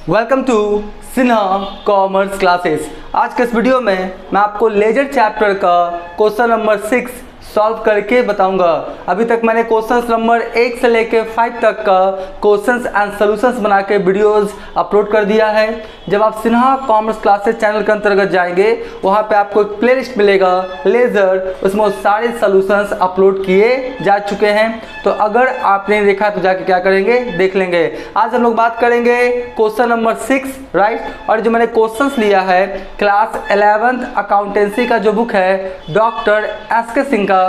Welcome to Sinha commerce classes. आज के इस वीडियो में मैं आपको लेजर चैप्टर का क्वेश्चन नंबर 6 सॉल्व करके बताऊंगा। अभी तक मैंने क्वेश्चंस नंबर 1 से लेके 5 तक का क्वेश्चंस एंड सॉल्यूशंस बना के वीडियोस अपलोड कर दिया है। जब आप सिन्हा कॉमर्स क्लासेस चैनल के अंतर्गत जाएंगे वहां पे आपको एक प्लेलिस्ट मिलेगा लेजर, उसमें सारे सॉल्यूशंस अपलोड किए जा चुके हैं। तो अगर आपने देखा तो जाके क्या करेंगे, देख लेंगे। आज हम लोग बात करेंगे क्वेश्चन नंबर 6, राइट। और जो मैंने क्वेश्चंस लिया है क्लास 11th अकाउंटेंसी का जो बुक है डॉक्टर एस.के. सिंह का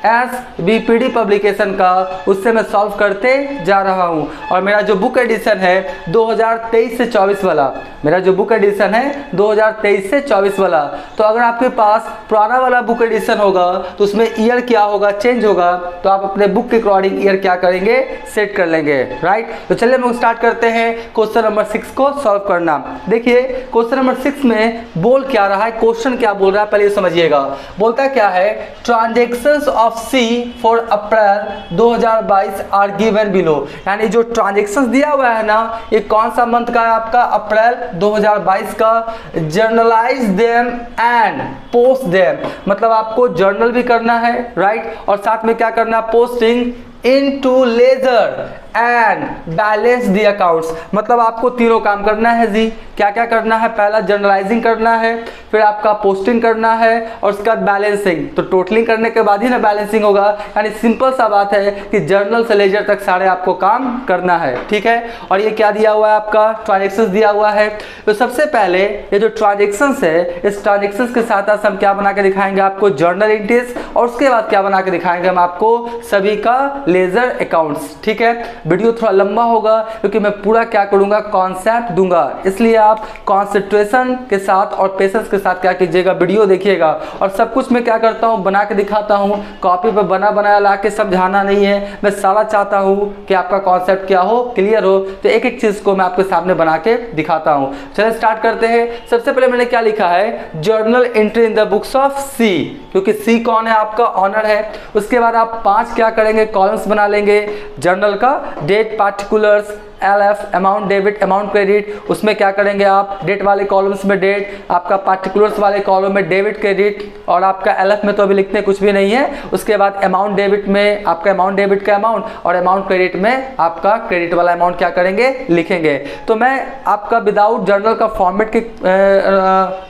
SBPD पब्लिकेशन का, उससे मैं सॉल्व करते जा रहा हूं। और मेरा जो बुक एडिशन है 2023 से 24 वाला, मेरा जो बुक एडिशन है 2023 से 24 वाला। तो अगर आपके पास पुराना वाला बुक एडिशन होगा तो उसमें ईयर क्या होगा, चेंज होगा, तो आप अपने बुक के अकॉर्डिंग ईयर क्या करेंगे, सेट कर लेंगे, राइट। तो चलिए हम लोग स्टार्ट करते हैं क्वेश्चन नंबर 6 को सॉल्व करना। देखिए क्वेश्चन नंबर 6 में बोल क्या रहा है, क्वेश्चन क्या बोल रहा है, पहले ये समझिएगा। बोलता क्या है, transactions of C for April 2022 are given below. यानी जो ट्रांजेक्शंस दिया हुआ है ना, ये कौन सा मंथ का है आपका, अप्रैल 2022 का। Generalized them and post them, मतलब आपको जर्नल भी करना है, राइट। और साथ में क्या करना, posting into ledger and balance the accounts. मतलब आपको तीनों काम करना है जी। क्या क्या करना है, पहला जर्नलाइजिंग करना है, फिर आपका पोस्टिंग करना है और उसके बाद बैलेंसिंग। तो टोटलिंग करने के बाद ही ना बैलेंसिंग होगा। यानी सिंपल सा बात है कि जर्नल से लेजर तक सारे आपको काम करना है, ठीक है। और ये क्या दिया हुआ है आपका, ट्रांजेक्शंस दिया हुआ है। तो सबसे पहले ये जो ट्रांजेक्शंस है, इस ट्रांजेक्शंस के साथ साथ हम क्या बना के दिखाएंगे आपको, जर्नल एंट्रीज। और उसके बाद क्या बना के दिखाएंगे हम आपको, सभी का लेजर अकाउंट्स, ठीक है। वीडियो थोड़ा लंबा होगा क्योंकि मैं पूरा क्या करूंगा, कॉन्सेप्ट दूंगा, इसलिए आप कॉन्सेंट्रेशन के साथ और पेशेंस के साथ क्या कीजिएगा, वीडियो देखिएगा। और सब कुछ मैं क्या करता हूं, बना के दिखाता हूं, कॉपी पे बना बनाया ला के समझाना नहीं है। मैं सारा चाहता हूं कि आपका कॉन्सेप्ट क्या हो, क्लियर हो। तो एक एक चीज को मैं आपके सामने बना के दिखाता हूं। चलिए स्टार्ट करते हैं। सबसे पहले मैंने क्या लिखा है, journal entry in the books of C, क्योंकि सी कौन है, आपका ऑनर है। उसके बाद आप 5 क्या करेंगे, कॉलम्स बना लेंगे जर्नल का। Date, particulars, LF, amount debit, amount credit. उसमें क्या करेंगे आप, डेट वाले कॉलम्स में डेट, आपका पार्टिकुलर्स वाले कॉलम में डेबिट क्रेडिट, और आपका LF में तो अभी लिखने कुछ भी नहीं है। उसके बाद अमाउंट डेबिट में आपका अमाउंट डेबिट का अमाउंट, और अमाउंट क्रेडिट में आपका क्रेडिट वाला अमाउंट क्या करेंगे, लिखेंगे। तो मैं आपका विदाउट जर्नल का फॉर्मेट के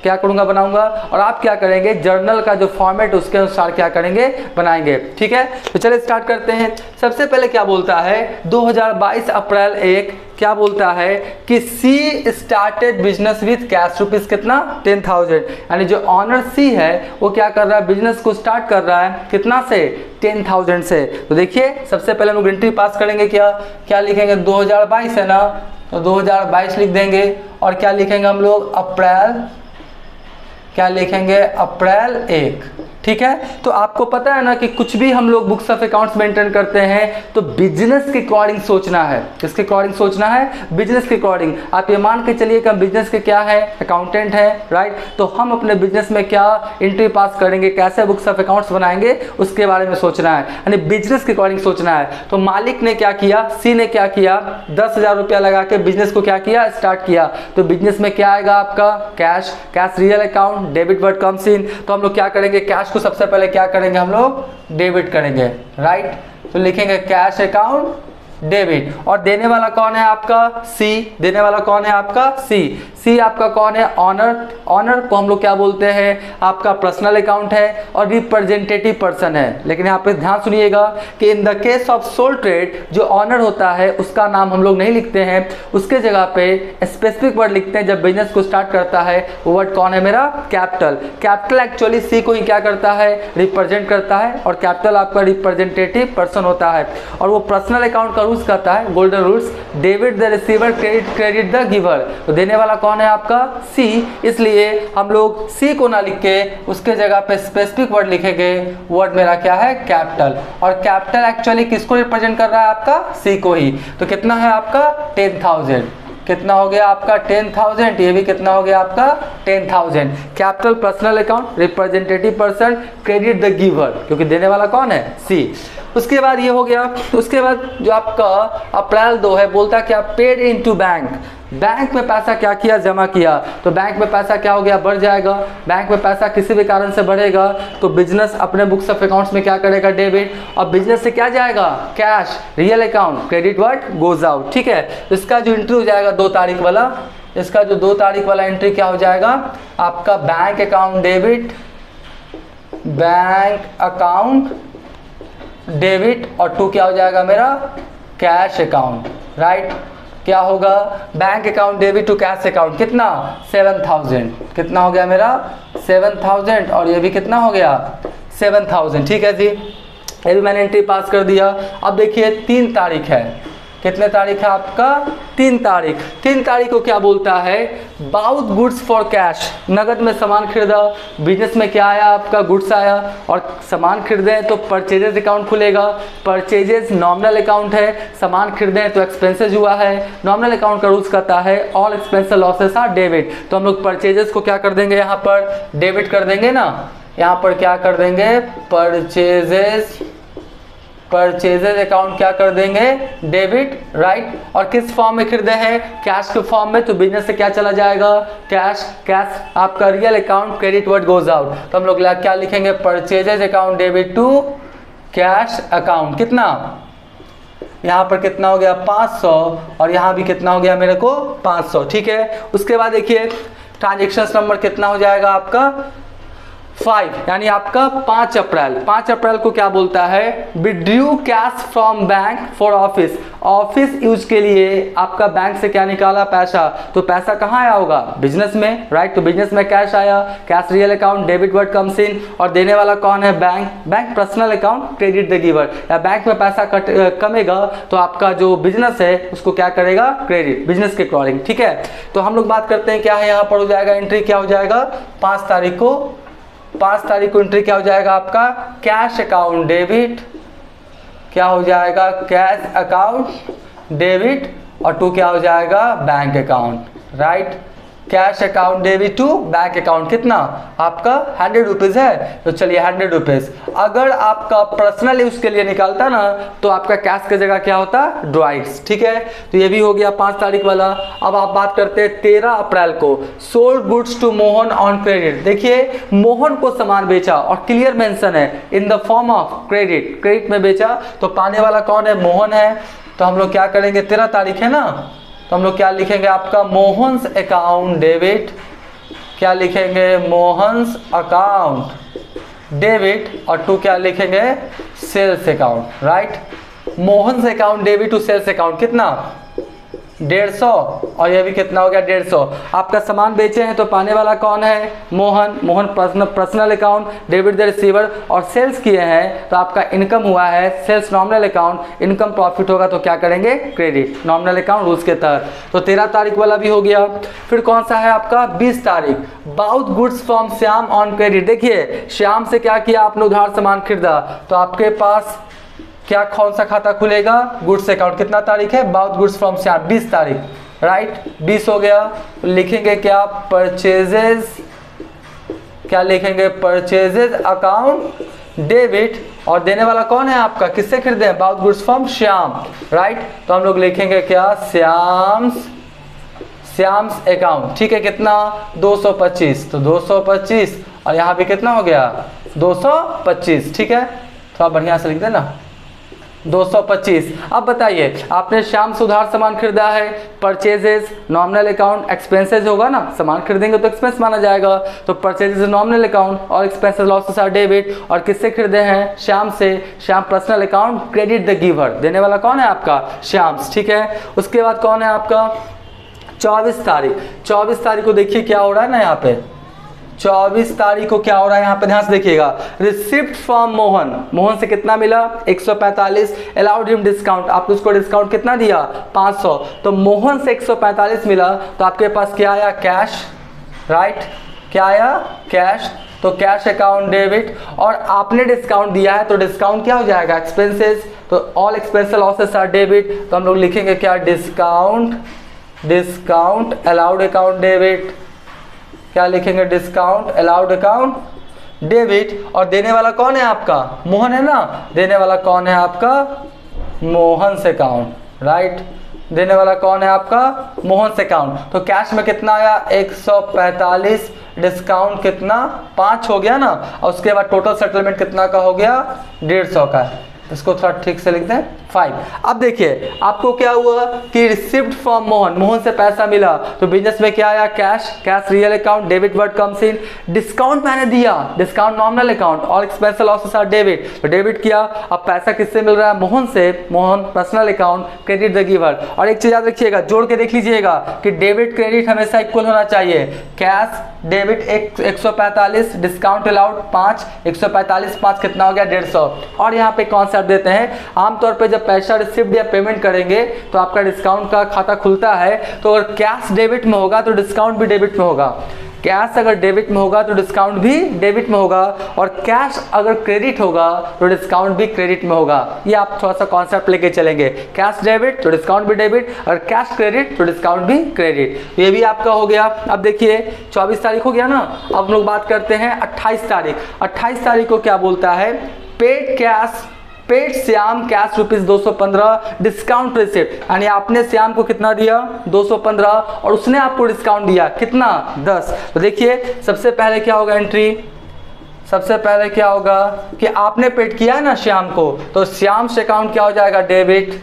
क्या करूंगा, बनाऊंगा। और आप क्या करेंगे, जर्नल का जो फॉर्मेट उसके अनुसार क्या करेंगे, बनाएंगे, ठीक है। तो चलिए स्टार्ट करते हैं। सबसे पहले क्या बोलता है, 2022 अप्रैल 1 क्या बोलता है कि C started business with cash rupees कितना, 10,000। यानी जो ऑनर सी है वो क्या कर रहा है, बिजनेस को स्टार्ट कर रहा है कितना से, 10,000 से। तो देखिए सबसे पहले हम लोग एंट्री पास करेंगे, क्या क्या लिखेंगे, 2022 है ना, तो 2022 लिख देंगे। और क्या लिखेंगे हम लोग, अप्रैल, क्या लिखेंगे, अप्रैल 1, ठीक है। तो आपको पता है ना कि कुछ भी हम लोग बुक्स ऑफ अकाउंट्स मेंटेन करते हैं तो बिजनेस के अकॉर्डिंग सोचना है। किसके अकॉर्डिंग सोचना है, बिजनेस के अकॉर्डिंग। आप ये मान के चलिए कि हम बिजनेस के क्या है, अकाउंटेंट है, राइट। तो हम अपने बिजनेस में क्या एंट्री पास करेंगे, कैसे बुक्स ऑफ अकाउंट्स बनाएंगे, उसके बारे में सोचना है। यानी बिजनेस के अकॉर्डिंग सोचना है। तो मालिक ने क्या किया, सी ने क्या किया, 10,000 रुपया लगा के बिजनेस को क्या किया, स्टार्ट किया। तो बिजनेस में क्या आएगा आपका, cash, cash real account, debit word comes in. तो हम लोग क्या करेंगे, कैश को सबसे पहले क्या करेंगे, हम लोग डेबिट करेंगे, राइट। तो लिखेंगे कैश अकाउंट डेबिट। और देने वाला कौन है आपका, सी। देने वाला कौन है आपका, सी। सी आपका कौन है, ऑनर। ऑनर को हम लोग क्या बोलते हैं, आपका पर्सनल अकाउंट है और रिप्रेजेंटेटिव पर्सन है। लेकिन यहाँ पे ध्यान सुनिएगा कि in the case of sole trade जो ऑनर होता है उसका नाम हम लोग नहीं लिखते हैं, उसके जगह पे स्पेसिफिक वर्ड लिखते हैं। जब बिजनेस को स्टार्ट करता है वो वर्ड कौन है मेरा, कैपिटल। कैपिटल एक्चुअली सी को ही क्या करता है, रिप्रेजेंट करता है। और कैपिटल आपका रिप्रेजेंटेटिव पर्सन होता है। और वो पर्सनल अकाउंट का रूल्स कहता है, golden rules, debit the receiver, credit the giver. तो देने वाला कौन है आपका, सी। इसलिए हम लोग सी को ना लिख के उसके जगह पे स्पेसिफिक वर्ड लिखेंगे। वर्ड मेरा क्या है, कैपिटल। और कैपिटल एक्चुअली किसको रिप्रेजेंट कर रहा है आपका, सी को ही। तो कितना है आपका, 10,000। कितना हो गया आपका, 10,000। ये भी कितना हो गया आपका, 10,000। Capital personal account, representative person, credit the giver, क्योंकि देने वाला कौन है, सी। उसके बाद ये हो गया। उसके बाद जो आपका अप्रैल 2 है, बोलता है कि आप पेड इनटू बैंक, बैंक में पैसा क्या किया, जमा किया। तो बैंक में पैसा क्या हो गया, बढ़ जाएगा। बैंक में पैसा किसी भी कारण से बढ़ेगा तो बिजनेस अपने बुक्स ऑफ अकाउंट्स में क्या करेगा, डेबिट। और बिजनेस से क्या जाएगा, cash, real account, credit word goes out. ठीक है, इसका जो एंट्री हो जाएगा 2 तारीख वाला, इसका जो 2 तारीख वाला एंट्री क्या हो जाएगा आपका, bank account debit, bank account debit, और 2 क्या हो जाएगा मेरा, कैश अकाउंट, राइट। क्या होगा, bank account debit to cash account, कितना 7,000, कितना हो गया मेरा 7,000, और ये भी कितना हो गया 7,000। ठीक है जी, ये भी मैंने एंट्री पास कर दिया। अब देखिए 3 तारीख है, कितने तारीख है आपका, 3 तारीख। 3 तारीख को क्या बोलता है, बाउथ गुड्स फॉर कैश, नगद में सामान खरीदा, बिजनेस में क्या आया आपका, गुड्स आया, और सामान खरीदे तो परचेजेस अकाउंट खुलेगा। परचेजेस नॉमिनल अकाउंट है, सामान खरीदे तो एक्सपेंसेस हुआ है। नॉमिनल अकाउंट का रूल्स कहता है all expenses losses are debit, तो हम लोग परचेजेस को क्या कर देंगे, यहाँ पर डेबिट कर देंगे ना, यहाँ पर क्या कर देंगे, परचेजेस अकाउंट क्या कर देंगे, डेबिट, राइट। और किस फॉर्म में खरीदे हैं, कैश के फॉर्म में, तो बिजनेस से क्या चला जाएगा, कैश, कैश आपका real account, credit word goes out. तो हम लोग क्या लिखेंगे, purchases account debit to cash account, कितना यहाँ पर कितना हो गया 500, और यहाँ भी कितना हो गया मेरे को 500। ठीक है, उसके बाद देखिए ट्रांजेक्शन नंबर कितना हो जाएगा आपका 5, यानी आपका 5 अप्रैल। 5 अप्रैल को क्या बोलता है, withdrew cash from bank for office, office use के लिए आपका बैंक से क्या निकाला, पैसा। तो पैसा कहाँ आया होगा, बिजनेस में, राइट। तो बिजनेस में कैश आया, cash real account, debit word comes in, और देने वाला कौन है, bank, bank personal account, credit the giver. या बैंक में पैसा कमेगा तो आपका जो बिजनेस है उसको क्या करेगा, क्रेडिट, बिजनेस के अकॉर्डिंग। ठीक है, तो हम लोग बात करते हैं क्या है, यहाँ पर हो जाएगा एंट्री क्या हो जाएगा 5 तारीख को। 5 तारीख को एंट्री क्या हो जाएगा आपका, कैश अकाउंट डेबिट, क्या हो जाएगा, कैश अकाउंट डेबिट, और 2 क्या हो जाएगा, bank account, right. Cash account debit to bank account, कितना आपका 100 रुपीज़ है, तो चलिए 100 रुपीज़। अगर आपका पर्सनल यूज के लिए निकालता ना तो आपका कैश की जगह क्या होता, ड्राइड्स। ठीक है, तो ये भी हो गया 5 तारीख वाला। अब आप बात करते हैं 13 अप्रैल को, sold goods to Mohan on credit. देखिए मोहन को सामान बेचा और क्लियर मेंशन है in the form of credit, credit में बेचा, तो पाने वाला कौन है, मोहन है। तो हम लोग क्या करेंगे, 13 तारीख है ना, तो हम लोग क्या लिखेंगे आपका, मोहन्स अकाउंट डेबिट, क्या लिखेंगे, मोहन्स अकाउंट डेबिट, और 2 क्या लिखेंगे, sales account, right. Mohan's account debit to sales account, कितना 150, और ये भी कितना हो गया 150। आपका सामान बेचे हैं तो पाने वाला कौन है, Mohan, Mohan personal account, debit the receiver, और सेल्स किए हैं तो आपका इनकम हुआ है, sales nominal account, income profit होगा तो क्या करेंगे, क्रेडिट, नॉमिनल अकाउंट रूल्स के तहत। तो 13 तारीख वाला भी हो गया। फिर कौन सा है आपका 20 तारीख, bought goods from Shyam on credit. देखिए श्याम से क्या किया आपने, उधार सामान खरीदा, तो आपके पास क्या कौन सा खाता खुलेगा, गुड्स अकाउंट। कितना तारीख है, बाउथ गुड्स फ्रॉम श्याम 20 तारीख, राइट। 20 हो गया, लिखेंगे क्या, परचेजेस, क्या लिखेंगे, परचेजेस अकाउंट डेबिट, और देने वाला कौन है आपका, किससे खरीदे हैं, बाउथ गुड्स फ्रॉम श्याम, राइट। तो हम लोग लिखेंगे क्या, श्याम्स अकाउंट। ठीक है, कितना 225, तो 225, और यहाँ भी कितना हो गया 225। ठीक है, थोड़ा बढ़िया से लिख देना 225। अब बताइए आपने श्याम से उधार सामान खरीदा है, परचेजेस नॉमिनल अकाउंट, एक्सपेंसेस होगा ना, सामान खरीदेंगे तो एक्सपेंस माना जाएगा, तो परचेजेस नॉमिनल अकाउंट और एक्सपेंसेस लॉसेस आर डेबिट। और किससे खरीदे हैं, श्याम से, Shyam personal account, credit the giver, देने वाला कौन है आपका, श्याम्स। ठीक है, उसके बाद कौन है आपका 24 तारीख। 24 तारीख को देखिए क्या हो रहा है ना, यहाँ पे 24 तारीख को क्या हो रहा है, यहाँ पे ध्यान से देखिएगा, रिसिप्ट फ्रॉम मोहन, मोहन से कितना मिला 145, अलाउड हिम डिस्काउंट, आपने उसको डिस्काउंट कितना दिया 500, तो मोहन से 145 मिला, तो आपके पास क्या आया, कैश, राइट, क्या आया, कैश। तो कैश अकाउंट डेबिट, और आपने डिस्काउंट दिया है तो डिस्काउंट क्या हो जाएगा, एक्सपेंसेस, तो all expenses losses are debit, तो हम लोग लिखेंगे क्या, discount, discount allowed account debit, क्या लिखेंगे, डिस्काउंट अलाउड अकाउंट डेबिट। और देने वाला कौन है आपका, मोहन है ना, देने वाला कौन है आपका, मोहन से अकाउंट, राइट। देने वाला कौन है आपका, मोहन से अकाउंट। तो कैश में कितना आया 145, डिस्काउंट कितना 5 हो गया ना, और उसके बाद टोटल सेटलमेंट कितना का हो गया 150 का। इसको थोड़ा ठीक से लिख दें 5। अब देखिए आपको क्या हुआ कि रिसिप्ट फ्रॉम मोहन, मोहन से पैसा मिला, तो बिजनेस में क्या आया, cash, cash real account, debit word comes in. Discount मैंने दिया, डिस्काउंट नॉमिनल अकाउंट, और एक्सपेंस लॉसेस आर डेबिट, तो डेबिट किया। अब पैसा किससे मिल रहा है, मोहन से, Mohan personal account, credit the giver. और एक चीज याद रखिएगा, जोड़ के देख लीजिएगा कि डेबिट क्रेडिट हमेशा इक्वल होना चाहिए। कैश डेबिट 145, डिस्काउंट अलाउड 5, 145 5 कितना हो गया 150। और यहाँ पे कौन देते हैं, आमतौर पे जब पैसा रिसिप्ट या पेमेंट करेंगे तो आपका डिस्काउंट का खाता खुलता है, तो अगर कैश डेबिट में होगा तो डिस्काउंट भी डेबिट में होगा, कैश अगर डेबिट में होगा तो डिस्काउंट भी डेबिट में होगा, और कैश अगर क्रेडिट होगा तो डिस्काउंट भी क्रेडिट में होगा। ये आप थोड़ा सा कॉन्सेप्ट लेके चलेंगे, कैश डेबिट तो डिस्काउंट भी डेबिट, और कैश क्रेडिट तो डिस्काउंट भी क्रेडिट। ये भी आपका हो गया। अब देखिए 24 तारीख हो गया ना, अब हम लोग बात करते हैं 28 तारीख। 28 तारीख को क्या बोलता है, paid cash, paid Shyam cash ₹215, discount receipt, यानी आपने श्याम को कितना दिया 215, और उसने आपको डिस्काउंट दिया कितना 10। तो देखिए सबसे पहले क्या होगा एंट्री, सबसे पहले क्या होगा कि आपने पेड किया है ना श्याम को, तो श्याम से अकाउंट क्या हो जाएगा डेबिट,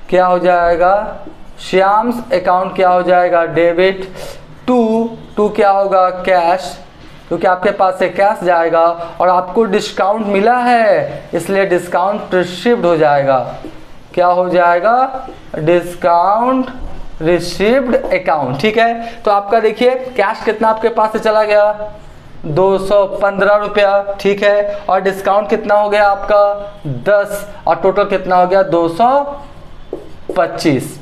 क्या हो जाएगा श्याम अकाउंट क्या हो जाएगा डेबिट, टू क्या होगा कैश, क्योंकि आपके पास से कैश जाएगा और आपको डिस्काउंट मिला है इसलिए डिस्काउंट रिसीव्ड हो जाएगा, क्या हो जाएगा डिस्काउंट रिसीव्ड अकाउंट। ठीक है, तो आपका देखिए कैश कितना आपके पास से चला गया 215 रुपया, ठीक है, और डिस्काउंट कितना हो गया आपका 10, और टोटल कितना हो गया 225।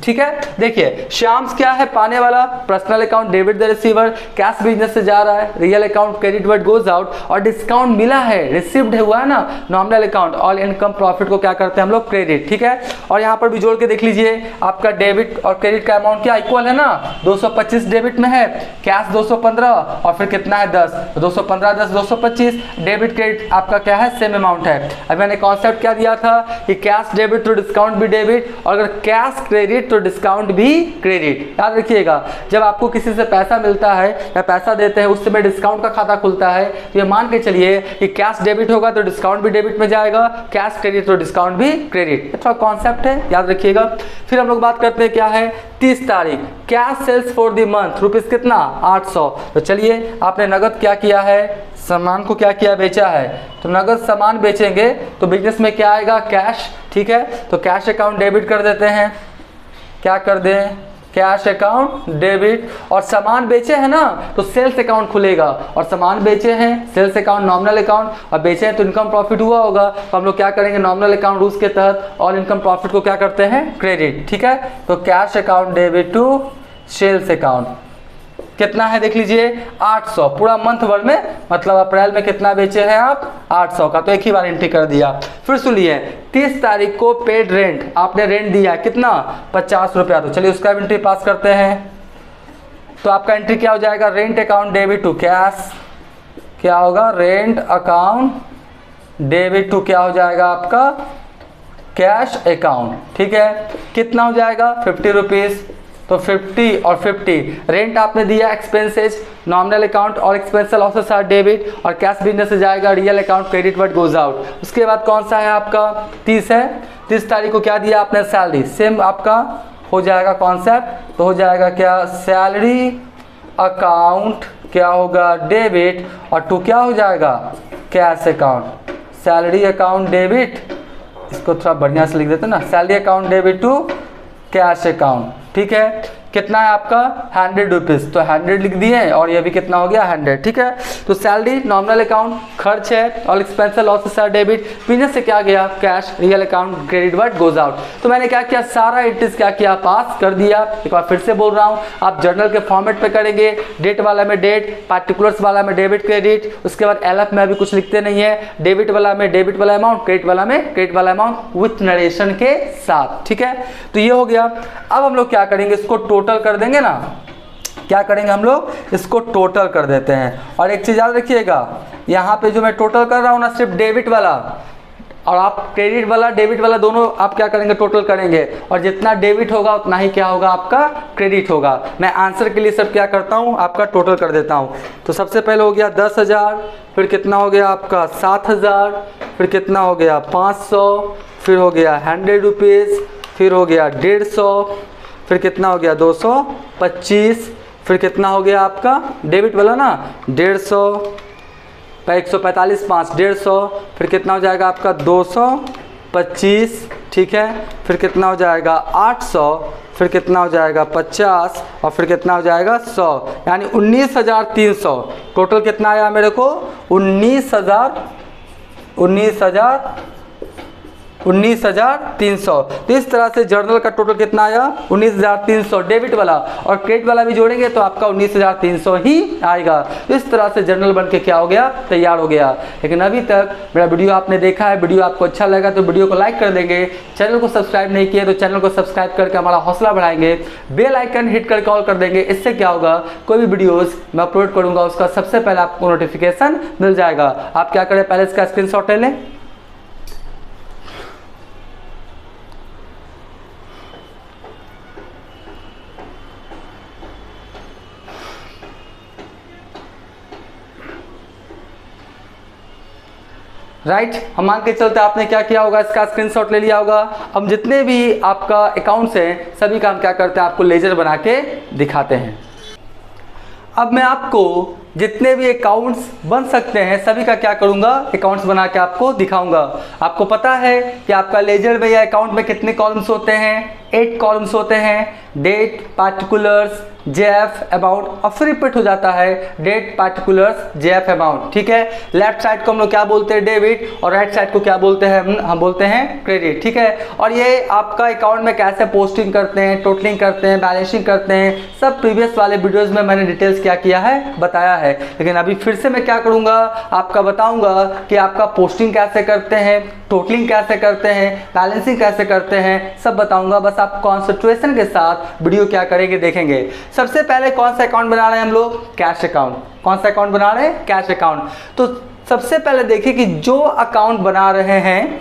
ठीक है, देखिए श्याम्स क्या है पाने वाला, personal account debit the receiver, cash business से जा रहा है, real account credit word goes out, और डिस्काउंट मिला है रिसीव्ड हुआ है ना nominal account, all income profit को क्या करते हैं हम लोग क्रेडिट। ठीक है, और यहाँ पर भी जोड़ के देख लीजिए आपका डेबिट और क्रेडिट का अमाउंट क्या इक्वल है ना, 225 डेबिट में है, कैश 215 और फिर कितना है 10, 215 10 225, डेबिट क्रेडिट आपका क्या है सेम अमाउंट है। अब मैंने कॉन्सेप्ट क्या दिया था कि कैश डेबिट तो डिस्काउंट भी डेबिट, और अगर कैश क्रेडिट तो डिस्काउंट भी क्रेडिट। याद रखिएगा जब आपको किसी से पैसा मिलता है या पैसा देते हैं उस समय डिस्काउंट का खाता खुलता है, तो ये मान के चलिए कि कैश डेबिट होगा तो डिस्काउंट भी डेबिट में जाएगा, कैश क्रेडिट तो डिस्काउंट भी क्रेडिट। थोड़ा कॉन्सेप्ट है, याद रखिएगा। फिर हम लोग बात करते हैं क्या है 30 तारीख, cash sales for the month rupees कितना 800। तो चलिए आपने नगद क्या किया है, सामान को क्या किया बेचा है, तो नगद सामान बेचेंगे तो बिजनेस में क्या आएगा कैश। ठीक है, तो कैश अकाउंट डेबिट कर देते हैं, क्या कर दें कैश अकाउंट डेबिट, और सामान बेचे हैं ना तो सेल्स अकाउंट खुलेगा, और सामान बेचे हैं सेल्स अकाउंट नॉमिनल अकाउंट, और बेचे हैं तो इनकम प्रॉफिट हुआ होगा, तो हम लोग क्या करेंगे नॉमिनल अकाउंट रूल्स के तहत ऑल इनकम प्रॉफिट को क्या करते हैं क्रेडिट। ठीक है, तो cash account debit to sales account कितना है देख लीजिए 800, पूरा मंथ भर में मतलब अप्रैल में कितना बेचे हैं आप 800 का, तो एक ही बार एंट्री कर दिया। फिर सुनिए 30 तारीख को पेड रेंट, आपने रेंट दिया कितना 50 रुपया, तो चलिए उसका एंट्री पास करते हैं। तो आपका एंट्री क्या हो जाएगा rent account debit to cash, क्या होगा रेंट अकाउंट डेबिट टू क्या हो जाएगा आपका कैश अकाउंट। ठीक है, कितना हो जाएगा 50 रुपीज़, तो 50 और 50 रेंट आपने दिया, एक्सपेंसेस नॉमिनल अकाउंट और एक्सपेंस लॉसेस आर डेबिट, और कैश बिजनेस से जाएगा real account credit word goes out. उसके बाद कौन सा है आपका 30 है, 30 तारीख को क्या दिया आपने सैलरी, सेम आपका हो जाएगा कॉन्सेप्ट, तो हो जाएगा क्या सैलरी अकाउंट क्या होगा डेबिट, और टू क्या हो जाएगा cash account, salary account debit, इसको थोड़ा बढ़िया से लिख देते ना, salary account debit to cash account. ठीक है, कितना है आपका 100 रुपीज़, तो 100 लिख दिए, और ये भी कितना हो गया 100। ठीक है, तो सैलरी नॉमिनल अकाउंट खर्च है, और expense losses are debit, business से क्या गया cash, real account credit word goes out. तो मैंने क्या किया सारा एंट्रीज क्या किया पास कर दिया। एक बार फिर से बोल रहा हूँ, आप जर्नल के फॉर्मेट पे करेंगे, डेट वाला में डेट, पार्टिकुलर्स वाला में डेबिट क्रेडिट, उसके बाद एलएफ में अभी कुछ लिखते नहीं है, डेबिट वाला में डेबिट वाला अमाउंट, क्रेडिट वाला में क्रेडिट वाला अमाउंट विथ नरेशन के साथ। ठीक है, तो ये हो गया। अब हम लोग क्या करेंगे इसको टोटल कर देंगे ना, क्या करेंगे हम लोग, इसको टोटल कर देते हैं। और एक चीज़ याद रखिएगा, यहाँ पे जो मैं टोटल कर रहा हूँ ना, सिर्फ डेबिट वाला और आप क्रेडिट वाला डेबिट वाला दोनों आप क्या करेंगे, टोटल करेंगे। और जितना डेबिट होगा उतना ही क्या होगा, आपका क्रेडिट होगा। मैं आंसर के लिए सब क्या करता हूँ, आपका टोटल कर देता हूँ। तो सबसे पहले हो गया 10,000, फिर कितना हो गया आपका 7,000, फिर कितना हो गया 500, फिर हो गया 100 रुपीज़, फिर हो गया 150, फिर कितना हो गया 225, फिर कितना हो गया आपका डेबिट वाला ना 150, 145 5 150, फिर कितना हो जाएगा आपका 225, ठीक है, फिर कितना हो जाएगा 800, फिर कितना हो जाएगा 50 और फिर कितना हो जाएगा 100, यानी 19,300। टोटल कितना आया मेरे को, 19,300। तो इस तरह से जर्नल का टोटल कितना आया, 19,300 डेबिट वाला, और क्रेडिट वाला भी जोड़ेंगे तो आपका 19,300 ही आएगा। तो इस तरह से जर्नल बन के क्या हो गया, तैयार हो गया। लेकिन अभी तक मेरा वीडियो आपने देखा है, वीडियो आपको अच्छा लगा तो वीडियो को लाइक कर देंगे, चैनल को सब्सक्राइब नहीं किया तो चैनल को सब्सक्राइब करके हमारा हौसला बढ़ाएंगे, बेल आइकन हिट करके ऑल कर देंगे। इससे क्या होगा, कोई भी वीडियोज़ मैं अपलोड करूँगा उसका सबसे पहले आपको नोटिफिकेशन मिल जाएगा। आप क्या करें, पहले इसका स्क्रीनशॉट ले लें। राइट, हम मान के चलते आपने क्या किया होगा, इसका स्क्रीनशॉट ले लिया होगा। हम जितने भी आपका अकाउंट्स हैं सभी का हम क्या करते हैं, आपको लेजर बना के दिखाते हैं। अब मैं आपको जितने भी अकाउंट्स बन सकते हैं सभी का क्या करूंगा, अकाउंट्स बना के आपको दिखाऊंगा। आपको पता है कि आपका लेजर में या अकाउंट में कितने कॉलम्स होते हैं, 8 कॉलम्स होते हैं, डेट, पार्टिकुलर्स, जेएफ, अमाउंट, और फिर रिपीट हो जाता है डेट, पार्टिकुलर्स, जेएफ, अमाउंट, ठीक है। लेफ्ट साइड को हम लोग क्या बोलते हैं, डेबिट, और राइट साइड को क्या बोलते हैं, हम बोलते हैं क्रेडिट, ठीक है। और ये आपका अकाउंट में कैसे पोस्टिंग करते हैं, टोटलिंग करते हैं, बैलेंसिंग करते हैं, सब प्रीवियस वाले वीडियोज़ में मैंने डिटेल्स क्या किया है, बताया है। लेकिन अभी फिर से मैं क्या करूंगा, आपका बताऊंगा कि आपका पोस्टिंग कैसे करते हैं, टोटलिंग कैसे करते हैं, बैलेंसिंग कैसे करते हैं, सब बताऊंगा। बस आप कॉन्सेंट्रेशन के साथ वीडियो क्या करेंगे, देखेंगे। सबसे पहले कौन सा अकाउंट बना रहे हैं हम लोग, कैश अकाउंट। कौन सा अकाउंट बना रहे हैं, कैश अकाउंट। तो सबसे पहले देखिए कि जो अकाउंट बना रहे हैं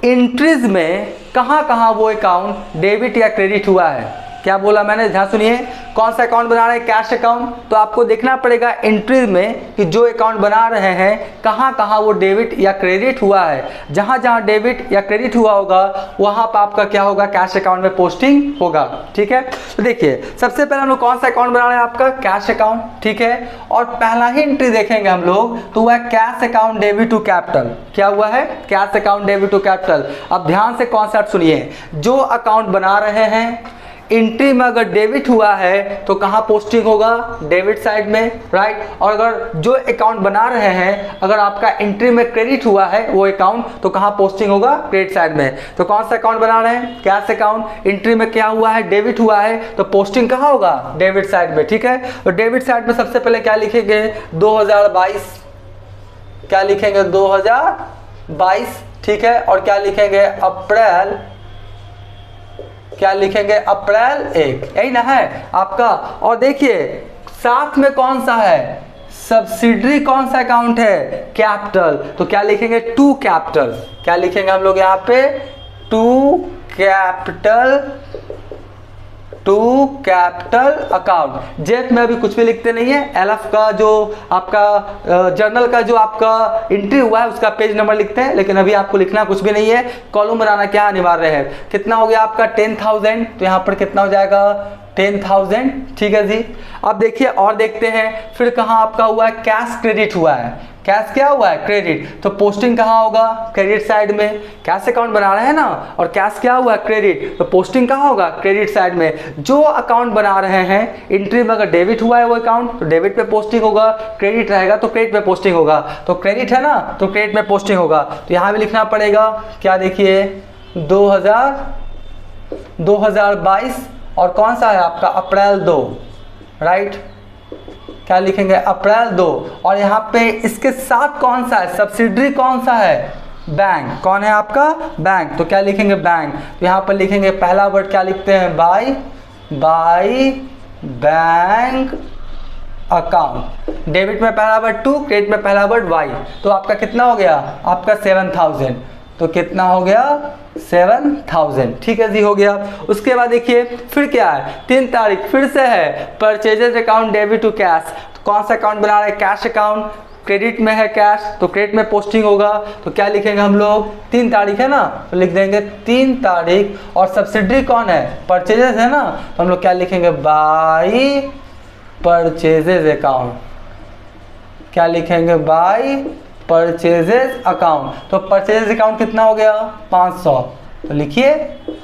एंट्रीज में कहां कहां वो अकाउंट डेबिट या क्रेडिट हुआ है। क्या बोला मैंने, ध्यान सुनिए। कौन सा अकाउंट बना रहे हैं, कैश अकाउंट। तो आपको देखना पड़ेगा एंट्री में कि जो अकाउंट बना रहे हैं कहां कहां वो डेबिट या क्रेडिट हुआ है। जहां जहां डेबिट या क्रेडिट हुआ होगा वहां पर आपका क्या होगा, कैश अकाउंट में पोस्टिंग होगा, ठीक है। तो देखिए सबसे पहले हम लोग कौन सा अकाउंट बना रहे हैं, आपका कैश अकाउंट, ठीक है। और पहला ही एंट्री देखेंगे हम लोग तो वह cash account debit to capital. क्या हुआ है, cash account debit to capital. अब ध्यान से कॉन्सेप्ट सुनिए, जो अकाउंट बना रहे हैं एंट्री में अगर डेबिट हुआ है तो कहाँ पोस्टिंग होगा, डेबिट साइड में, राइट। और अगर जो अकाउंट बना रहे हैं अगर आपका एंट्री में क्रेडिट हुआ है वो अकाउंट तो कहाँ पोस्टिंग होगा, क्रेडिट साइड में। तो कौन सा अकाउंट बना रहे हैं, कैश अकाउंट। एंट्री में क्या हुआ है, डेबिट हुआ है, तो पोस्टिंग कहाँ होगा, डेबिट साइड में, ठीक है। तो डेबिट साइड में सबसे पहले क्या लिखेंगे, 2022, क्या लिखेंगे 2022, ठीक है। और क्या लिखेंगे, अप्रैल, क्या लिखेंगे, अप्रैल 1, यही ना है आपका। और देखिए साथ में कौन सा है, सब्सिडरी कौन सा अकाउंट है, कैपिटल। तो क्या लिखेंगे, टू कैपिटल। क्या लिखेंगे हम लोग यहाँ पे, to capital, to capital account. जेफ में अभी कुछ भी लिखते नहीं है, एलएफ का जो आपका जर्नल का जो आपका एंट्री हुआ है उसका पेज नंबर लिखते हैं, लेकिन अभी आपको लिखना कुछ भी नहीं है। कॉलम बनाना क्या अनिवार्य है। कितना हो गया आपका 10,000, तो यहाँ पर कितना हो जाएगा 10,000, ठीक है जी। अब देखिए और देखते हैं फिर कहाँ आपका हुआ है, कैश क्रेडिट हुआ है। कैश क्या हुआ है, क्रेडिट, तो पोस्टिंग कहाँ होगा, क्रेडिट साइड में। कैश अकाउंट बना रहे हैं ना, और कैश क्या हुआ है, क्रेडिट, तो पोस्टिंग कहाँ होगा, क्रेडिट साइड में। जो अकाउंट बना रहे हैं एंट्री में अगर डेबिट हुआ है वो अकाउंट तो डेबिट पे पोस्टिंग होगा, क्रेडिट रहेगा तो क्रेडिट पे पोस्टिंग होगा। तो क्रेडिट है ना तो क्रेडिट में पोस्टिंग होगा। तो यहाँ भी लिखना पड़ेगा, क्या देखिए 2022, और कौन सा है आपका अप्रैल 2, राइट। क्या लिखेंगे, अप्रैल 2। और यहाँ पे इसके साथ कौन सा है, सब्सिडरी कौन सा है, बैंक। कौन है आपका, बैंक। तो क्या लिखेंगे, बैंक। तो यहाँ पर लिखेंगे पहला वर्ड क्या लिखते हैं, बाई, बैंक अकाउंट। डेबिट में पहला वर्ड टू, क्रेडिट में पहला वर्ड वाई। तो आपका कितना हो गया? आपका 7000। तो कितना हो गया? 7000। ठीक है जी, हो गया। उसके बाद देखिए फिर क्या है, 3 तारीख फिर से है purchases account debit to cash. तो कौन सा अकाउंट बना रहे हैं? Cash account. क्रेडिट में है कैश, तो क्रेडिट में पोस्टिंग होगा। तो क्या लिखेंगे हम लोग? 3 तारीख है ना, तो लिख देंगे 3 तारीख। और सब्सिडरी कौन है? परचेजेज है ना, तो हम लोग क्या लिखेंगे? By purchases account. क्या लिखेंगे? By purchases account. तो परचेजेज अकाउंट कितना हो गया? 500। तो लिखिए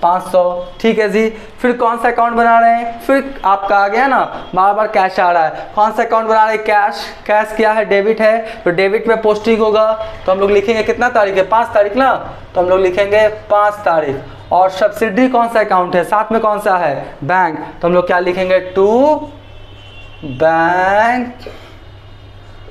500। ठीक है जी। फिर कौन सा अकाउंट बना रहे हैं? फिर आपका आ गया ना, बार बार कैश आ रहा है। कौन सा अकाउंट बना रहे हैं? कैश। कैश क्या है? डेबिट है, तो डेबिट में पोस्टिंग होगा। तो हम लोग लिखेंगे कितना तारीख है? 5 तारीख ना, तो हम लोग लिखेंगे 5 तारीख। और सब्सिडरी कौन सा अकाउंट है? साथ में कौन सा है? बैंक। तो हम लोग क्या लिखेंगे? To bank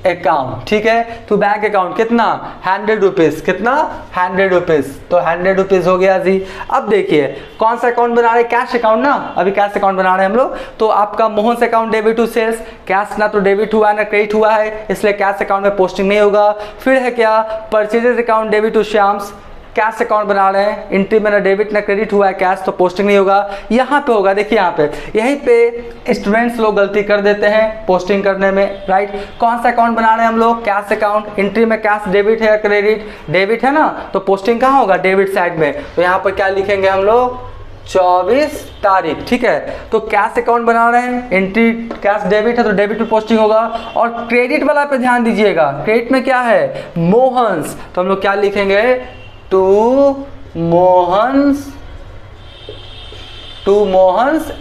account. ठीक है, तो बैंक अकाउंट कितना? 100 रुपीज़। कितना? 100 रुपीज़। तो 100 रुपीज़ हो गया जी। अब देखिए कौन सा अकाउंट बना रहे हैं? कैश अकाउंट ना, अभी कैश अकाउंट बना रहे हैं हम लोग। तो आपका मोहन से account debit to sales. Cash ना तो डेबिट हुआ ना क्रेडिट हुआ है, इसलिए कैश अकाउंट में पोस्टिंग नहीं होगा। फिर है क्या? Purchases account debit to Shyam's. Cash account बना रहे हैं, एंट्री में ना डेबिट ना क्रेडिट हुआ है कैश, तो पोस्टिंग नहीं होगा। यहाँ पे होगा, देखिए यहाँ पे, यहीं पे स्टूडेंट्स लोग गलती कर देते हैं पोस्टिंग करने में, राइट। कौन सा अकाउंट बना रहे हैं हम लोग? Cash account. एंट्री में कैश डेबिट है या क्रेडिट? डेबिट है ना, तो पोस्टिंग कहाँ होगा? डेबिट साइड में। तो यहाँ पर क्या लिखेंगे हम लोग? 24 तारीख। ठीक है, तो कैश अकाउंट बना रहे हैं, एंट्री कैश डेबिट है तो डेबिट में पोस्टिंग होगा। और क्रेडिट वाला पे ध्यान दीजिएगा, क्रेडिट में क्या है? मोहन्स। तो हम लोग क्या लिखेंगे? To Mohan's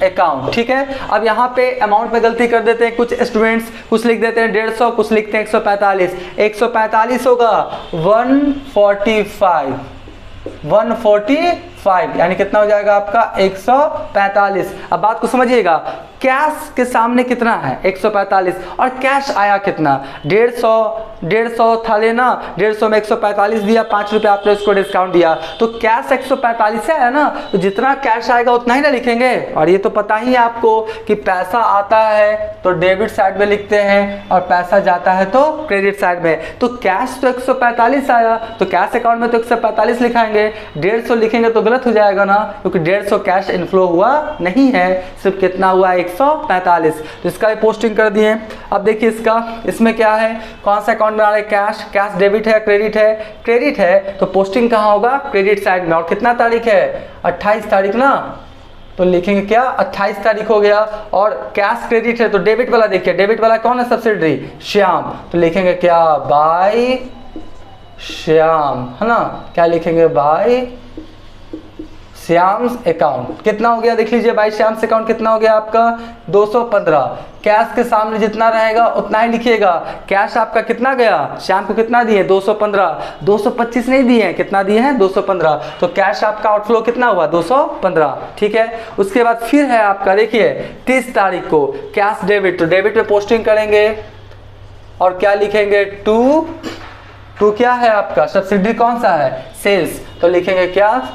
account. ठीक है, अब यहाँ पे अमाउंट में गलती कर देते हैं कुछ स्टूडेंट्स, कुछ लिख देते हैं 150, कुछ लिखते हैं 145। 145 होगा 145, यानी कितना हो जाएगा आपका? 145। अब बात को समझिएगा, कैश के सामने कितना है? 145, और कैश आया कितना? 150 था लेना, 150 में 145 दिया, 5 रुपये आपने उसको डिस्काउंट दिया, तो कैश 145 से आया ना, तो जितना कैश आएगा उतना ही ना लिखेंगे। और ये तो पता ही है आपको कि पैसा आता है तो डेबिट साइड में लिखते हैं और पैसा जाता है तो क्रेडिट साइड में। तो कैश तो 145 आया, तो कैश अकाउंट में तो 145 लिखाएंगे, 150 लिखेंगे तो गलत हो जाएगा ना, क्योंकि 150 कैश इनफ्लो हुआ नहीं है, सिर्फ कितना हुआ? 145। तो इसका भी पोस्टिंग कर दिए। अब देखिए इसमें क्या है? कौन सा अकाउंट बना रहे हैं? कैश। कैश डेबिट है क्रेडिट है? क्रेडिट है, तो पोस्टिंग कहाँ होगा? क्रेडिट साइड में। और कितना तारीख है? 28 तारीख ना, तो लिखेंगे क्या? 28 तारीख हो गया। और कैश क्रेडिट है तो डेबिट वाला देखिए, डेबिट वाला कौन है? सब्सिडरी श्याम, तो लिखेंगे क्या? बाय श्याम, है ना। क्या लिखेंगे? By Shyam's account. कितना हो गया? देख लीजिए, बाई श्याम्स अकाउंट कितना हो गया आपका? 215। कैश के सामने जितना रहेगा उतना ही लिखिएगा। कैश आपका कितना गया? श्याम को कितना दिए? 215। 225 नहीं दिए हैं, कितना दिए हैं? 215। तो कैश आपका आउटफ्लो कितना हुआ? 215। ठीक है, उसके बाद फिर है आपका, देखिए 30 तारीख को कैश डेबिट, तो डेबिट में पोस्टिंग करेंगे और क्या लिखेंगे? टू क्या है आपका? सब्सिडरी कौन सा है? सेल्स, तो लिखेंगे क्या?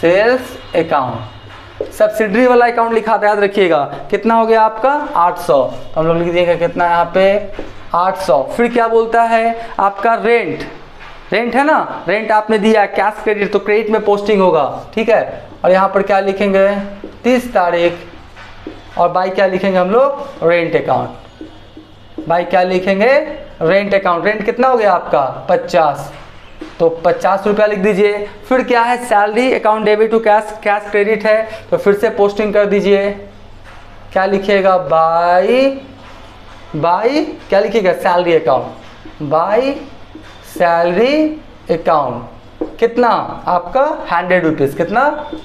Sales account. सब्सिडरी वाला अकाउंट लिखा था, याद रखिएगा। कितना हो गया आपका? 800। तो हम लोग लिख देंगे कितना यहाँ पे? 800। फिर क्या बोलता है आपका? रेंट है ना, रेंट आपने दिया कैश क्रेडिट, तो क्रेडिट में पोस्टिंग होगा। ठीक है, और यहाँ पर क्या लिखेंगे? 30 तारीख। और बाई क्या लिखेंगे हम लोग? Rent account. बाई क्या लिखेंगे? Rent account. रेंट कितना हो गया आपका? 50, तो 50 रुपया लिख दीजिए। फिर क्या है? Salary account debit to cash. Cash credit है तो फिर से पोस्टिंग कर दीजिए। क्या लिखिएगा? बाई क्या लिखिएगा? Salary account. By salary account. कितना आपका? 100 रुपीज़। कितना?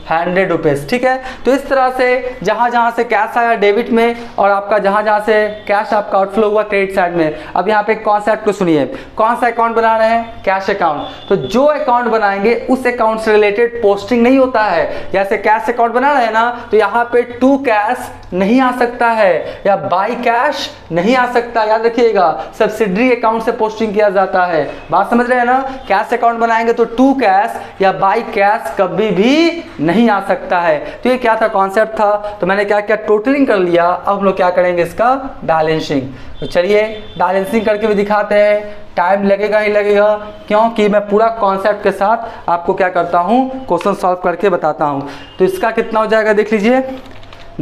100 रुपीज़। ठीक है, तो इस तरह से जहाँ जहाँ से कैश आया डेबिट में, और आपका जहाँ जहाँ से कैश आपका आउटफ्लो हुआ क्रेडिट साइड में। अब यहाँ पे कॉन्सेप्ट को सुनिए, कौन सा अकाउंट बना रहे हैं? Cash account. तो जो अकाउंट बनाएंगे उस अकाउंट से रिलेटेड पोस्टिंग नहीं होता है। जैसे कैश अकाउंट बना रहे हैं ना, तो यहाँ पे टू कैश नहीं आ सकता है या बाई कैश नहीं आ सकता, याद रखिएगा। सब्सिडरी अकाउंट से पोस्टिंग किया जाता है। बात समझ रहे हैं ना? कैश अकाउंट बनाएंगे तो टू कैश या बाई कैश कभी भी नहीं आ सकता है। तो ये क्या था, कॉन्सेप्ट था। तो मैंने क्या किया, टोटलिंग कर लिया। अब हम लोग क्या करेंगे, इसका बैलेंसिंग। तो चलिए बैलेंसिंग करके भी दिखाते हैं। टाइम लगेगा ही लगेगा, क्योंकि मैं पूरा कॉन्सेप्ट के साथ आपको क्या करता हूँ, क्वेश्चन सॉल्व करके बताता हूँ। तो इसका कितना हो जाएगा देख लीजिए,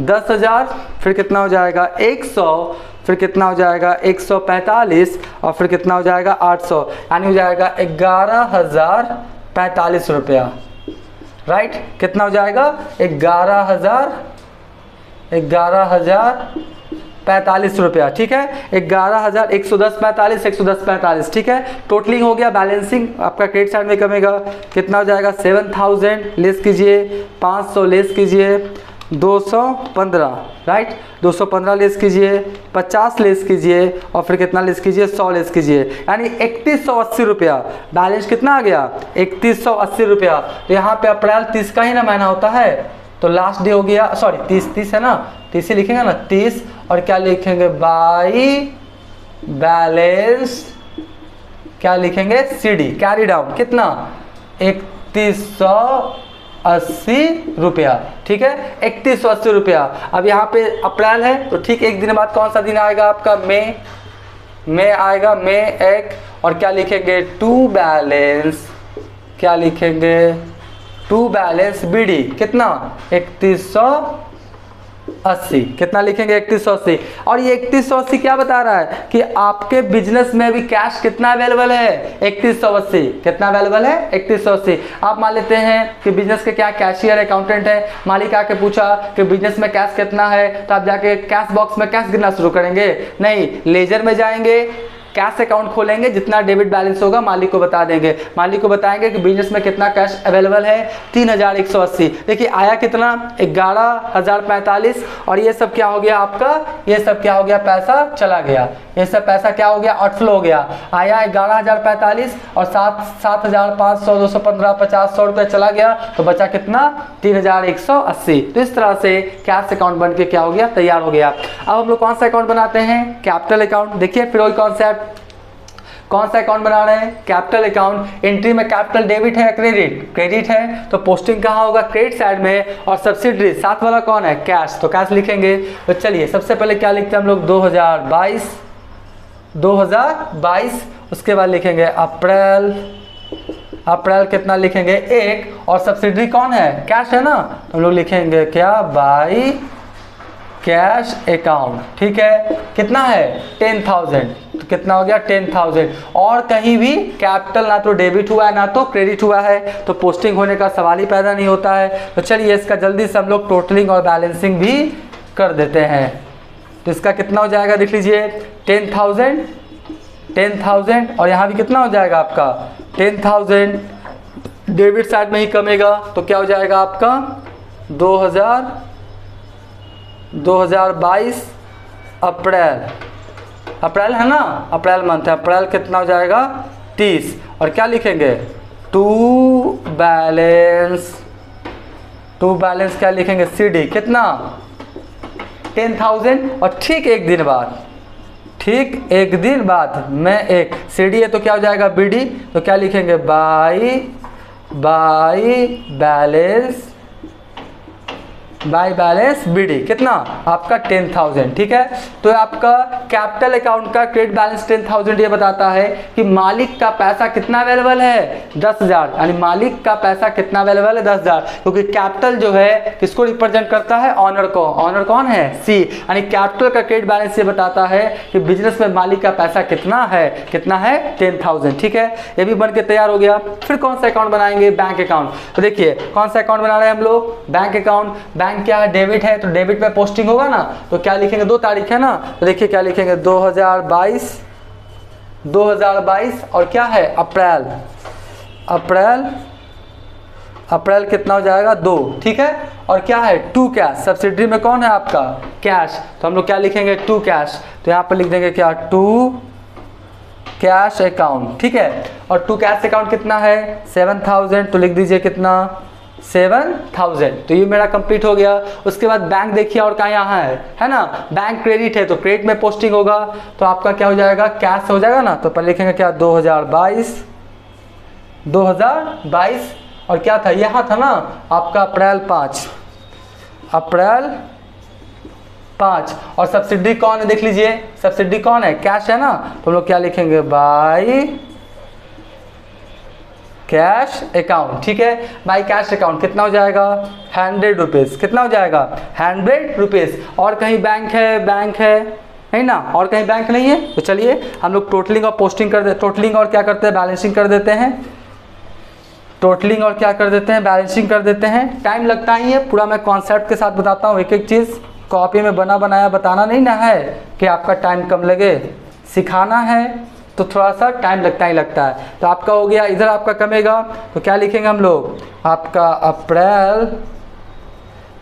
10,000, फिर कितना हो जाएगा 100, फिर कितना हो जाएगा 145, और फिर कितना हो जाएगा 800, यानी हो जाएगा 11,045 रुपया। राइट, कितना हो जाएगा 11,045 रुपया। ठीक है, 11,110 110 ठीक है। टोटलिंग हो गया, बैलेंसिंग आपका क्रेडिट साइड में कमेगा। कितना हो जाएगा 7,000 लेस कीजिए, 500 लेस कीजिए, 215, राइट, 215 लेस कीजिए, 50 लेस कीजिए, और फिर कितना लेस कीजिए, 100 लेस कीजिए, यानी 3180 रुपया। बैलेंस कितना आ गया, 3180 रुपया। तो यहाँ पे अप्रैल 30 का ही ना महीना होता है, तो लास्ट डे हो गया, सॉरी 30 है ना, 30 ही लिखेंगे ना, 30, और क्या लिखेंगे, बाई बैलेंस क्या लिखेंगे, CD, कैरी डाउन, कितना 3180 रुपया। ठीक है, 3180 रुपया। अब यहाँ पे अप्रैल है, तो ठीक एक दिन बाद कौन सा दिन आएगा आपका, मई आएगा, मई 1, और क्या लिखेंगे, टू बैलेंस, क्या लिखेंगे, टू बैलेंस BD, कितना 3180, कितना लिखेंगे 3180। और ये 3180 क्या बता रहा है कि आपके बिजनेस में भी कैश कितना अवेलेबल है, 3180, कितना अवेलेबल है, 3180। आप मान लेते हैं कि बिजनेस के क्या कैशियर अकाउंटेंट है, मालिक आके पूछा कि बिजनेस में कैश कितना है, तो आप जाके कैश बॉक्स में कैश गिनना शुरू करेंगे, नहीं, लेजर में जाएंगे, कैश अकाउंट खोलेंगे, जितना डेबिट बैलेंस होगा मालिक को बता देंगे, मालिक को बताएंगे कि बिजनेस में कितना कैश अवेलेबल है, 3,180। देखिए आया कितना, 11,045, और ये सब क्या हो गया आपका, ये सब क्या हो गया, पैसा चला गया, ये सब पैसा क्या हो गया, आउटफ्लो हो गया। आया 11,045 और 7,500, 215, 50, 100 रुपये चला गया, तो बचा कितना, 3,180। तो इस तरह से कैश अकाउंट बन के क्या हो गया, तैयार हो गया। अब हम लोग कौन सा अकाउंट बनाते हैं, कैपिटल अकाउंट। देखिए फिर वही कॉन्सेप्ट, कौन सा अकाउंट बना रहे हैं, कैपिटल अकाउंट। एंट्री में कैपिटल डेबिट है या क्रेडिट, क्रेडिट है, तो पोस्टिंग कहाँ होगा, क्रेडिट साइड में, और सब्सिडरी साथ वाला कौन है, कैश, तो कैश लिखेंगे। तो चलिए सबसे पहले क्या लिखते हैं हम लोग, 2022, उसके बाद लिखेंगे अप्रैल, अप्रैल कितना लिखेंगे 1, और सब्सिडरी कौन है, कैश है ना, तो हम लोग लिखेंगे क्या, बाई कैश अकाउंट। ठीक है, कितना है 10,000, तो कितना हो गया 10,000। और कहीं भी कैपिटल ना तो डेबिट हुआ है ना तो क्रेडिट हुआ है, तो पोस्टिंग होने का सवाल ही पैदा नहीं होता है। तो चलिए इसका जल्दी से हम लोग टोटलिंग और बैलेंसिंग भी कर देते हैं। तो इसका कितना हो जाएगा देख लीजिए, 10,000, और यहाँ भी कितना हो जाएगा आपका 10,000, डेबिट साइड में ही कमेगा, तो क्या हो जाएगा आपका 2022 अप्रैल, अप्रैल है ना, अप्रैल मंथ है, अप्रैल कितना हो जाएगा 30, और क्या लिखेंगे, टू बैलेंस क्या लिखेंगे, CD, कितना 10,000, और ठीक एक दिन बाद मैं एक CD है, तो क्या हो जाएगा BD, तो क्या लिखेंगे, बाई बैलेंस BD, कितना आपका 10,000। ठीक है, तो आपका कैपिटल अकाउंट का क्रेडिट बैलेंस 10,000 ये बताता है कि मालिक का पैसा कितना अवेलेबल है, 10,000, यानी मालिक का पैसा कितना अवेलेबल है 10,000, क्योंकि कैपिटल जो है किसको रिप्रेजेंट करता है, ऑनर को, ऑनर कौन है, C, यानी कैपिटल का क्रेडिट बैलेंस ये बताता है कि बिजनेस में मालिक का पैसा कितना है 10,000। ठीक है, ये भी बन के तैयार हो गया। फिर कौन सा अकाउंट बनाएंगे, बैंक अकाउंट। तो देखिए कौन सा अकाउंट बना रहे हैं हम लोग, बैंक अकाउंट। बैंक क्या है, डेबिट है, तो डेबिट में पोस्टिंग होगा ना, तो क्या लिखेंगे, 2 तारीख है ना, तो देखिए क्या लिखेंगे 2022, और क्या है अप्रैल कितना हो जाएगा 2। ठीक है, और क्या है टू कैश, सब्सिडरी में कौन है आपका, कैश, तो हम लोग क्या लिखेंगे, टू कैश, तो यहाँ पर लिख देंगे क्या, टू कैश अकाउंट। ठीक है, और टू कैश अकाउंट कितना है 7,000, तो लिख दीजिए कितना 7,000। तो ये मेरा कंप्लीट हो गया। उसके बाद बैंक देखिए और कहाँ यहाँ है ना, बैंक क्रेडिट है, तो क्रेडिट में पोस्टिंग होगा, तो आपका क्या हो जाएगा, कैश हो जाएगा ना, तो पहले लिखेंगे क्या 2022 2022 और क्या था, यहाँ था ना आपका अप्रैल 5 और सब्सिडी कौन है देख लीजिए, सब्सिडी कौन है, कैश है ना, तो हम लोग क्या लिखेंगे, बाई कैश अकाउंट। ठीक है, बाई कैश अकाउंट कितना हो जाएगा, 100 रुपीज़। कितना हो जाएगा, 100 रुपीज़। और कहीं बैंक है नहीं ना, और कहीं बैंक नहीं है, तो चलिए हम लोग टोटलिंग और पोस्टिंग कर दे, टोटलिंग और क्या करते हैं, बैलेंसिंग कर देते हैं, टोटलिंग और क्या कर देते हैं, बैलेंसिंग कर देते हैं। टाइम लगता ही है, पूरा मैं कॉन्सेप्ट के साथ बताता हूँ, एक एक चीज़ कॉपी में बना बनाया बताना नहीं ना है कि आपका टाइम कम लगे, सिखाना है तो थोड़ा सा टाइम लगता ही लगता है। तो आपका हो गया, इधर आपका कमेगा तो क्या लिखेंगे हम लोग, आपका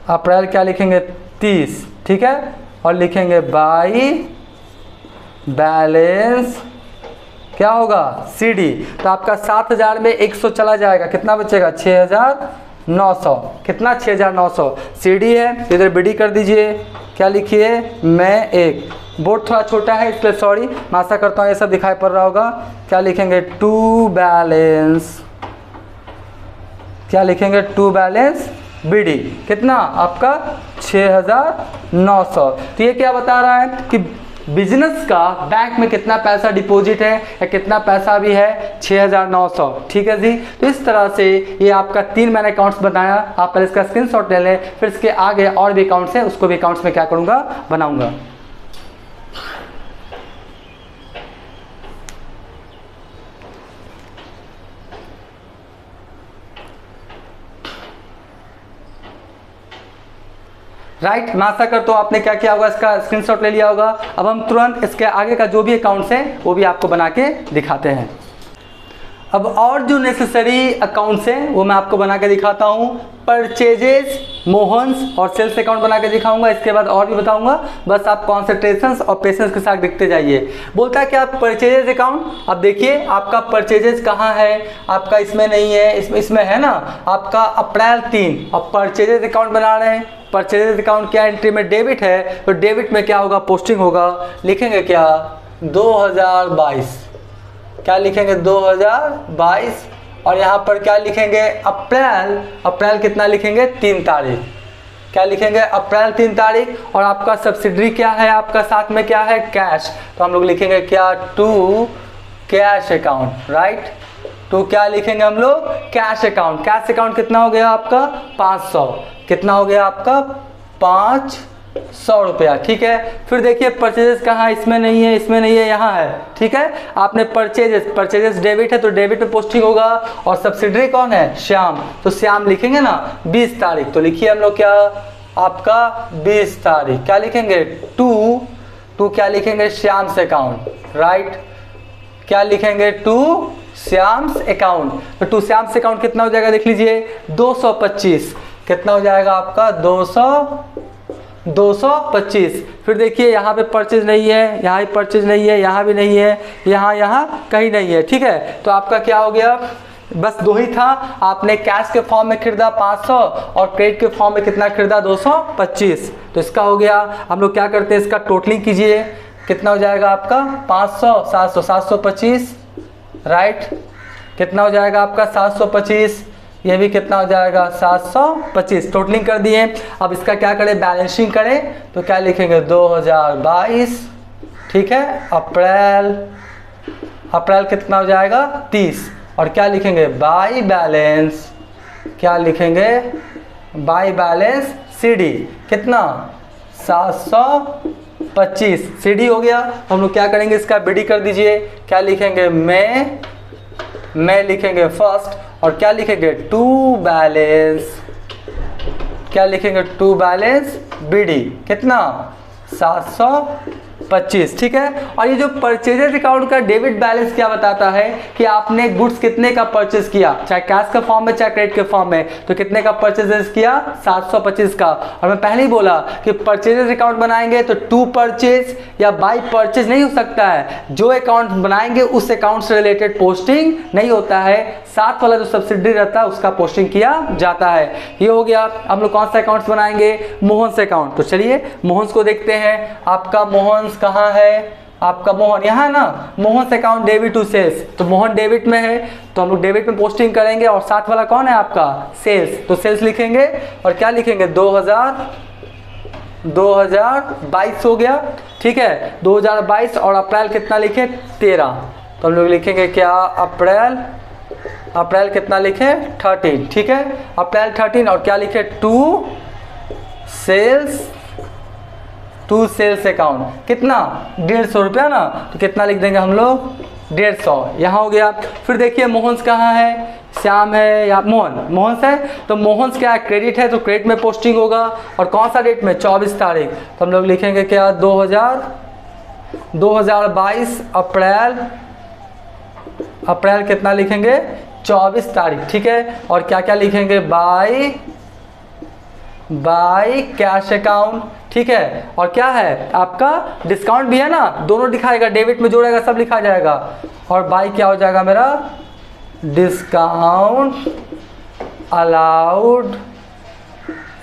अप्रैल क्या लिखेंगे, 30। ठीक है, और लिखेंगे बाई बैलेंस क्या होगा, CD। तो आपका 7000 में 100 चला जाएगा, कितना बचेगा, 6900। कितना, 6900। CD है, इधर BD कर दीजिए, क्या लिखिए, मैं एक, बोर्ड थोड़ा छोटा है इसलिए सॉरी, मैं आशा करता हूँ ये सब दिखाई पड़ रहा होगा। क्या लिखेंगे, टू बैलेंस, क्या लिखेंगे, टू बैलेंस BD। कितना आपका, 6900। तो ये क्या बता रहा है कि बिजनेस का बैंक में कितना पैसा डिपॉजिट है या कितना पैसा भी है, 6900। ठीक है जी, तो इस तरह से ये आपका 3 मैंने अकाउंट्स बनाया। आप पहले इसका स्क्रीनशॉट ले लें, फिर इसके आगे और भी अकाउंट्स हैं, उसको भी अकाउंट्स में क्या करूँगा, बनाऊँगा। राइट, मैं आशा करता हूँ आपने क्या किया होगा, इसका स्क्रीनशॉट ले लिया होगा। अब हम तुरंत इसके आगे का जो भी अकाउंट्स हैं वो भी आपको बना के दिखाते हैं। अब और जो नेसेसरी अकाउंट्स हैं वो मैं आपको बना के दिखाता हूँ। परचेजेस, मोहन्स और सेल्स अकाउंट बना के दिखाऊंगा, इसके बाद और भी बताऊंगा। बस आप कॉन्सेंट्रेशन और पेशेंस के साथ देखते जाइए। बोलता है कि आप परचेजेस अकाउंट, अब देखिए आपका परचेजेस कहाँ है, आपका इसमें नहीं है, इसमें है ना आपका अप्रैल 3। अब परचेजेस अकाउंट बना रहे हैं, परचेजेस अकाउंट क्या एंट्री में डेबिट है, तो डेबिट में क्या होगा, पोस्टिंग होगा। लिखेंगे क्या, 2022। क्या लिखेंगे, 2022। और यहाँ पर क्या लिखेंगे, अप्रैल कितना लिखेंगे, 3 तारीख। क्या लिखेंगे, अप्रैल 3 तारीख। और आपका सब्सिडरी क्या है, आपका साथ में क्या है, कैश। तो हम लोग लिखेंगे क्या, to cash account. Right, to क्या लिखेंगे हम लोग, कैश अकाउंट। कैश अकाउंट कितना हो गया आपका, 500। कितना हो गया आपका, 500 रुपया। ठीक है, फिर देखिए परचेजेस कहाँ, इसमें नहीं है, इसमें नहीं है, यहाँ है। ठीक है, आपने परचेजेस डेबिट है तो डेबिट पे पोस्टिंग होगा। और सब्सिडरी कौन है, श्याम, तो श्याम लिखेंगे ना 20 तारीख। तो लिखिए हम लोग क्या, आपका 20 तारीख। क्या लिखेंगे, टू क्या लिखेंगे, श्याम्स अकाउंट। राइट, क्या लिखेंगे, टू श्याम्स अकाउंट। तो टू श्याम्स अकाउंट कितना हो जाएगा, देख लीजिए, 225। कितना हो जाएगा आपका, 225। फिर देखिए यहाँ पे परचेज नहीं है, यहाँ भी परचेज नहीं है, यहाँ भी नहीं है, यहाँ कहीं नहीं है। ठीक है, तो आपका क्या हो गया, बस 2 ही था। आपने कैश के फॉर्म में खरीदा 500 और क्रेडिट के फॉर्म में कितना खरीदा, 225। तो इसका हो गया। हम लोग क्या करते हैं, इसका टोटलिंग कीजिए, कितना हो जाएगा आपका, 500, 700, 725। राइट, कितना हो जाएगा आपका, 725। ये भी कितना हो जाएगा, 725। टोटलिंग कर दिए। अब इसका क्या करें, बैलेंसिंग करें, तो क्या लिखेंगे, 2022। ठीक है, अप्रैल कितना हो जाएगा, 30। और क्या लिखेंगे, बाई बैलेंस, क्या लिखेंगे, बाई बैलेंस CD। कितना, 725। CD हो गया। हम लोग क्या करेंगे, इसका BD कर दीजिए। क्या लिखेंगे, मैं लिखेंगे फर्स्ट। और क्या लिखेंगे, टू बैलेंस, क्या लिखेंगे, टू बैलेंस BD। कितना, 725। ठीक है, और ये जो परचेजेस अकाउंट का डेबिट बैलेंस क्या बताता है कि आपने गुड्स कितने का परचेज किया, चाहे कैश के फॉर्म में चाहे क्रेडिट के फॉर्म में, तो कितने का परचेजेस किया, 725 का। और मैं पहले ही बोला कि परचेजेस अकाउंट बनाएंगे तो टू परचेज या बाई परचेज नहीं हो सकता है। जो अकाउंट बनाएंगे उस अकाउंट से रिलेटेड पोस्टिंग नहीं होता है, साथ वाला जो सब्सिडी रहता है उसका पोस्टिंग किया जाता है। ये हो गया। हम लोग कौन सा अकाउंट्स बनाएंगे, मोहन्स अकाउंट। तो चलिए मोहन्स को देखते हैं। आपका मोहन्स कहाँ है, आपका मोहन, यहाँ ना मोहन से अकाउंट डेबिट टू सेल्स, तो मोहन डेबिट में है तो हम लोग डेबिट में पोस्टिंग करेंगे, और साथ वाला कौन है आपका सेल्स, तो सेल्स लिखेंगे और क्या लिखेंगे 2022 हो गया, ठीक है 2022, और अप्रैल कितना लिखे 13, तो हम लोग लिखेंगे क्या अप्रैल कितना लिखे 13, ठीक है अप्रैल 13, और क्या लिखे टू सेल्स अकाउंट, कितना 150 रुपया ना, तो कितना लिख देंगे हम लोग 150, यहाँ हो गया। फिर देखिए मोहन्स कहाँ है, श्याम है या मोहन्स है, तो मोहन्स क्या है क्रेडिट है, तो क्रेडिट में पोस्टिंग होगा, और कौन सा डेट में 24 तारीख, तो हम लोग लिखेंगे क्या 2022 अप्रैल कितना लिखेंगे 24 तारीख, ठीक है, और क्या क्या लिखेंगे बाय कैश अकाउंट, ठीक है, और क्या है आपका डिस्काउंट भी है ना, दोनों दिखाएगा, डेबिट में जोड़ेगा सब लिखा जाएगा, और बाय क्या हो जाएगा मेरा डिस्काउंट अलाउड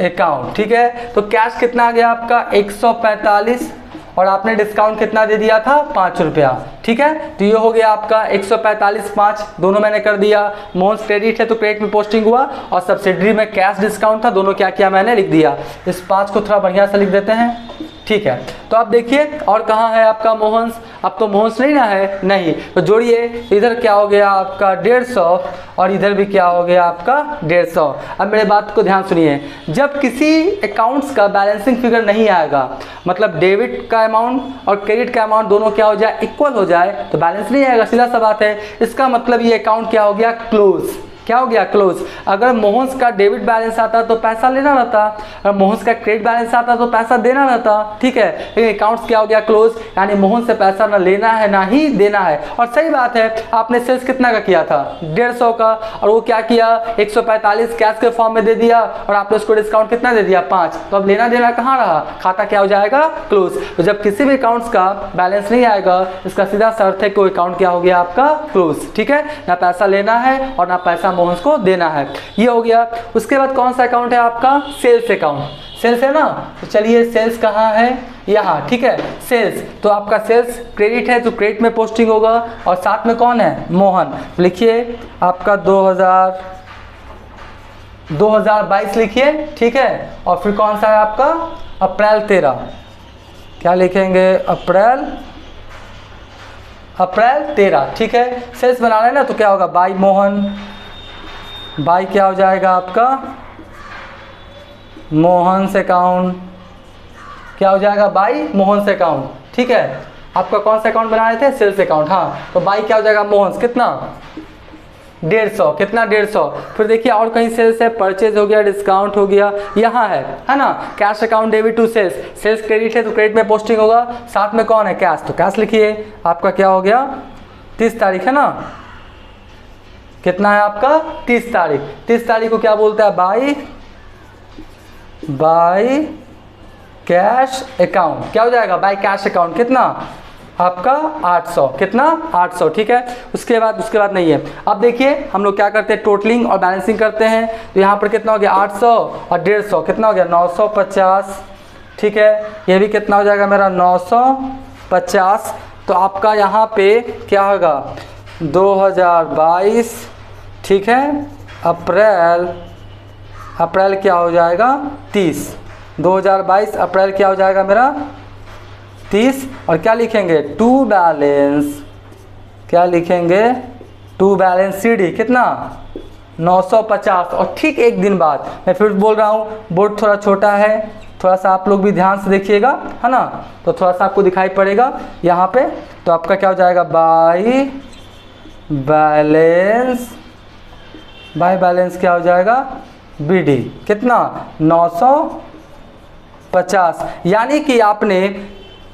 अकाउंट, ठीक है। तो कैश कितना आ गया आपका 145, और आपने डिस्काउंट कितना दे दिया था 5 रुपया, ठीक है, तो ये हो गया आपका 145 5, दोनों मैंने कर दिया। मोहन्स क्रेडिट है तो क्रेडिट में पोस्टिंग हुआ, और सब्सिडरी में कैश डिस्काउंट था, दोनों क्या किया मैंने लिख दिया। इस 5 को थोड़ा बढ़िया से लिख देते हैं, ठीक है। तो आप देखिए और कहाँ है आपका मोहन्स, अब तो मोहन्स नहीं ना है, नहीं, तो जोड़िए, इधर क्या हो गया आपका 150, और इधर भी क्या हो गया आपका 150। अब मेरे बात को ध्यान सुनिए, जब किसी अकाउंट्स का बैलेंसिंग फिगर नहीं आएगा, मतलब डेबिट का अमाउंट और क्रेडिट का अमाउंट दोनों क्या हो जाए इक्वल हो जाए, तो बैलेंस नहीं आएगा, सीधा सा बात है। इसका मतलब ये अकाउंट क्या हो गया क्लोज, क्या हो गया क्लोज। अगर मोहन्स का डेबिट बैलेंस आता तो पैसा लेना रहता, अगर मोहन्स का क्रेडिट बैलेंस आता तो पैसा देना रहता, ठीक है, लेकिन अकाउंट्स क्या हो गया क्लोज, यानी मोहन से पैसा ना लेना है ना ही देना है। और सही बात है, आपने सेल्स कितना का किया था 150 का, और वो क्या किया 145 कैश के फॉर्म में दे दिया, और आपने उसको डिस्काउंट कितना दे दिया 5, तो अब लेना देना कहाँ रहा, खाता क्या हो जाएगा क्लोज। तो जब किसी भी अकाउंट्स का बैलेंस नहीं आएगा, इसका सीधा सा अर्थ है कि अकाउंट क्या हो गया आपका क्लोज, ठीक है, ना पैसा लेना है और ना पैसा मोहन्स को देना है, ये हो गया। उसके बाद कौन सा अकाउंट है आपका सेल्स अकाउंट, सेल्स है ना, तो चलिए सेल्स कहाँ है यहाँ, ठीक है सेल्स, तो आपका सेल्स क्रेडिट है तो क्रेडिट में पोस्टिंग होगा, और साथ में कौन है मोहन, लिखिए आपका 2022 लिखिए, ठीक है, और फिर कौन सा है आपका अप्रैल 13, क्या लिखेंगे अप्रैल 13, ठीक है। सेल्स बनाना है ना, तो क्या होगा बाय मोहन, बाय क्या हो जाएगा आपका मोहन्स अकाउंट, क्या हो जाएगा बाय मोहन्स अकाउंट, ठीक है। आपका कौन सा अकाउंट बना रहे थे सेल्स अकाउंट, हाँ, तो बाय क्या हो जाएगा मोहन्स, कितना 150, कितना 150। फिर देखिए और कहीं सेल्स है, परचेज हो गया, डिस्काउंट हो गया, यहाँ है ना cash account debit to sales, sales credit है तो क्रेडिट में पोस्टिंग होगा, साथ में कौन है कैश, तो कैश लिखिए, आपका क्या हो गया 30 तारीख है ना, कितना है आपका 30 तारीख, 30 तारीख को क्या बोलता है बाय कैश अकाउंट, क्या हो जाएगा बाय कैश अकाउंट, कितना आपका 800, कितना 800, ठीक है। उसके बाद नहीं है। अब देखिए हम लोग क्या करते हैं टोटलिंग और बैलेंसिंग करते हैं, तो यहाँ पर कितना हो गया 800 और 150, कितना हो गया 950, ठीक है, ये भी कितना हो जाएगा मेरा 950। तो आपका यहाँ पे क्या होगा 2022, ठीक है, अप्रैल क्या हो जाएगा 30, 2022 अप्रैल क्या हो जाएगा मेरा 30, और क्या लिखेंगे टू बैलेंस, क्या लिखेंगे टू बैलेंस सीडी, कितना 950। और ठीक एक दिन बाद, मैं फिर बोल रहा हूँ बोर्ड थोड़ा छोटा है, थोड़ा सा आप लोग भी ध्यान से देखिएगा, है ना, तो थोड़ा सा आपको दिखाई पड़ेगा यहाँ पे। तो आपका क्या हो जाएगा बाय बैलेंस क्या हो जाएगा बीडी, कितना 950, यानी कि आपने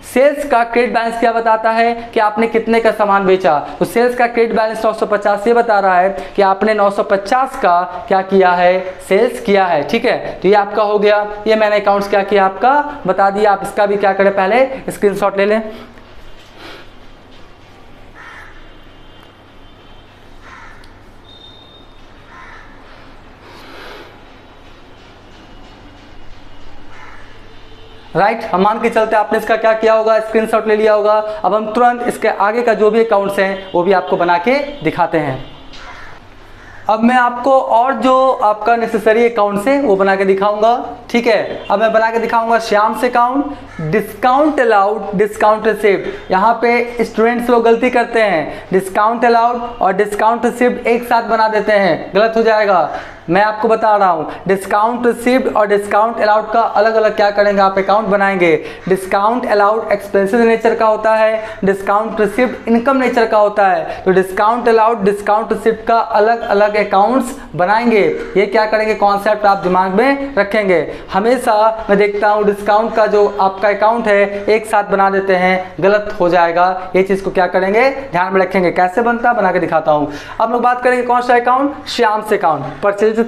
सेल्स का क्रेडिट बैलेंस क्या बताता है कि आपने कितने का सामान बेचा, तो सेल्स का क्रेडिट बैलेंस 950 ये बता रहा है कि आपने 950 का क्या किया है सेल्स किया है, ठीक है। तो ये आपका हो गया, ये मैंने अकाउंट्स क्या किया आपका बता दिया। आप इसका भी क्या करें पहले स्क्रीनशॉट ले लें। राइट, हम मान के चलते आपने इसका क्या किया होगा, स्क्रीनशॉट ले लिया होगा। अब हम तुरंत इसके आगे का जो भी अकाउंट्स हैं वो भी आपको बना के दिखाते हैं। अब मैं आपको और जो आपका नेसेसरी अकाउंट्स है वो बना के दिखाऊंगा, ठीक है। अब मैं बना के दिखाऊंगा श्याम से account, discount allowed, discount receipt. यहाँ पे स्टूडेंट्स लोग गलती करते हैं, डिस्काउंट अलाउड और डिस्काउंट रिसिप्ट एक साथ बना देते हैं, गलत हो जाएगा। मैं आपको बता रहा हूँ, डिस्काउंट रिसिप्ट और डिस्काउंट अलाउड का अलग अलग क्या करेंगे आप अकाउंट बनाएंगे। डिस्काउंट अलाउड एक्सपेंसेस नेचर का होता है, डिस्काउंट रिसिप्ट इनकम नेचर का होता है। तो डिस्काउंट अलाउड, डिस्काउंट रिसिप्ट का अलग अलग अकाउंट्स बनाएंगे। ये क्या करेंगे, कॉन्सेप्ट आप दिमाग में रखेंगे। हमेशा मैं देखता हूँ डिस्काउंट का जो आपका अकाउंट है एक साथ बना देते हैं, गलत हो जाएगा। ये चीज़ को क्या करेंगे, ध्यान में रखेंगे। कैसे बनता है बना के दिखाता हूँ। अब लोग बात करेंगे कौन सा अकाउंट, श्याम से अकाउंट। परचेजेस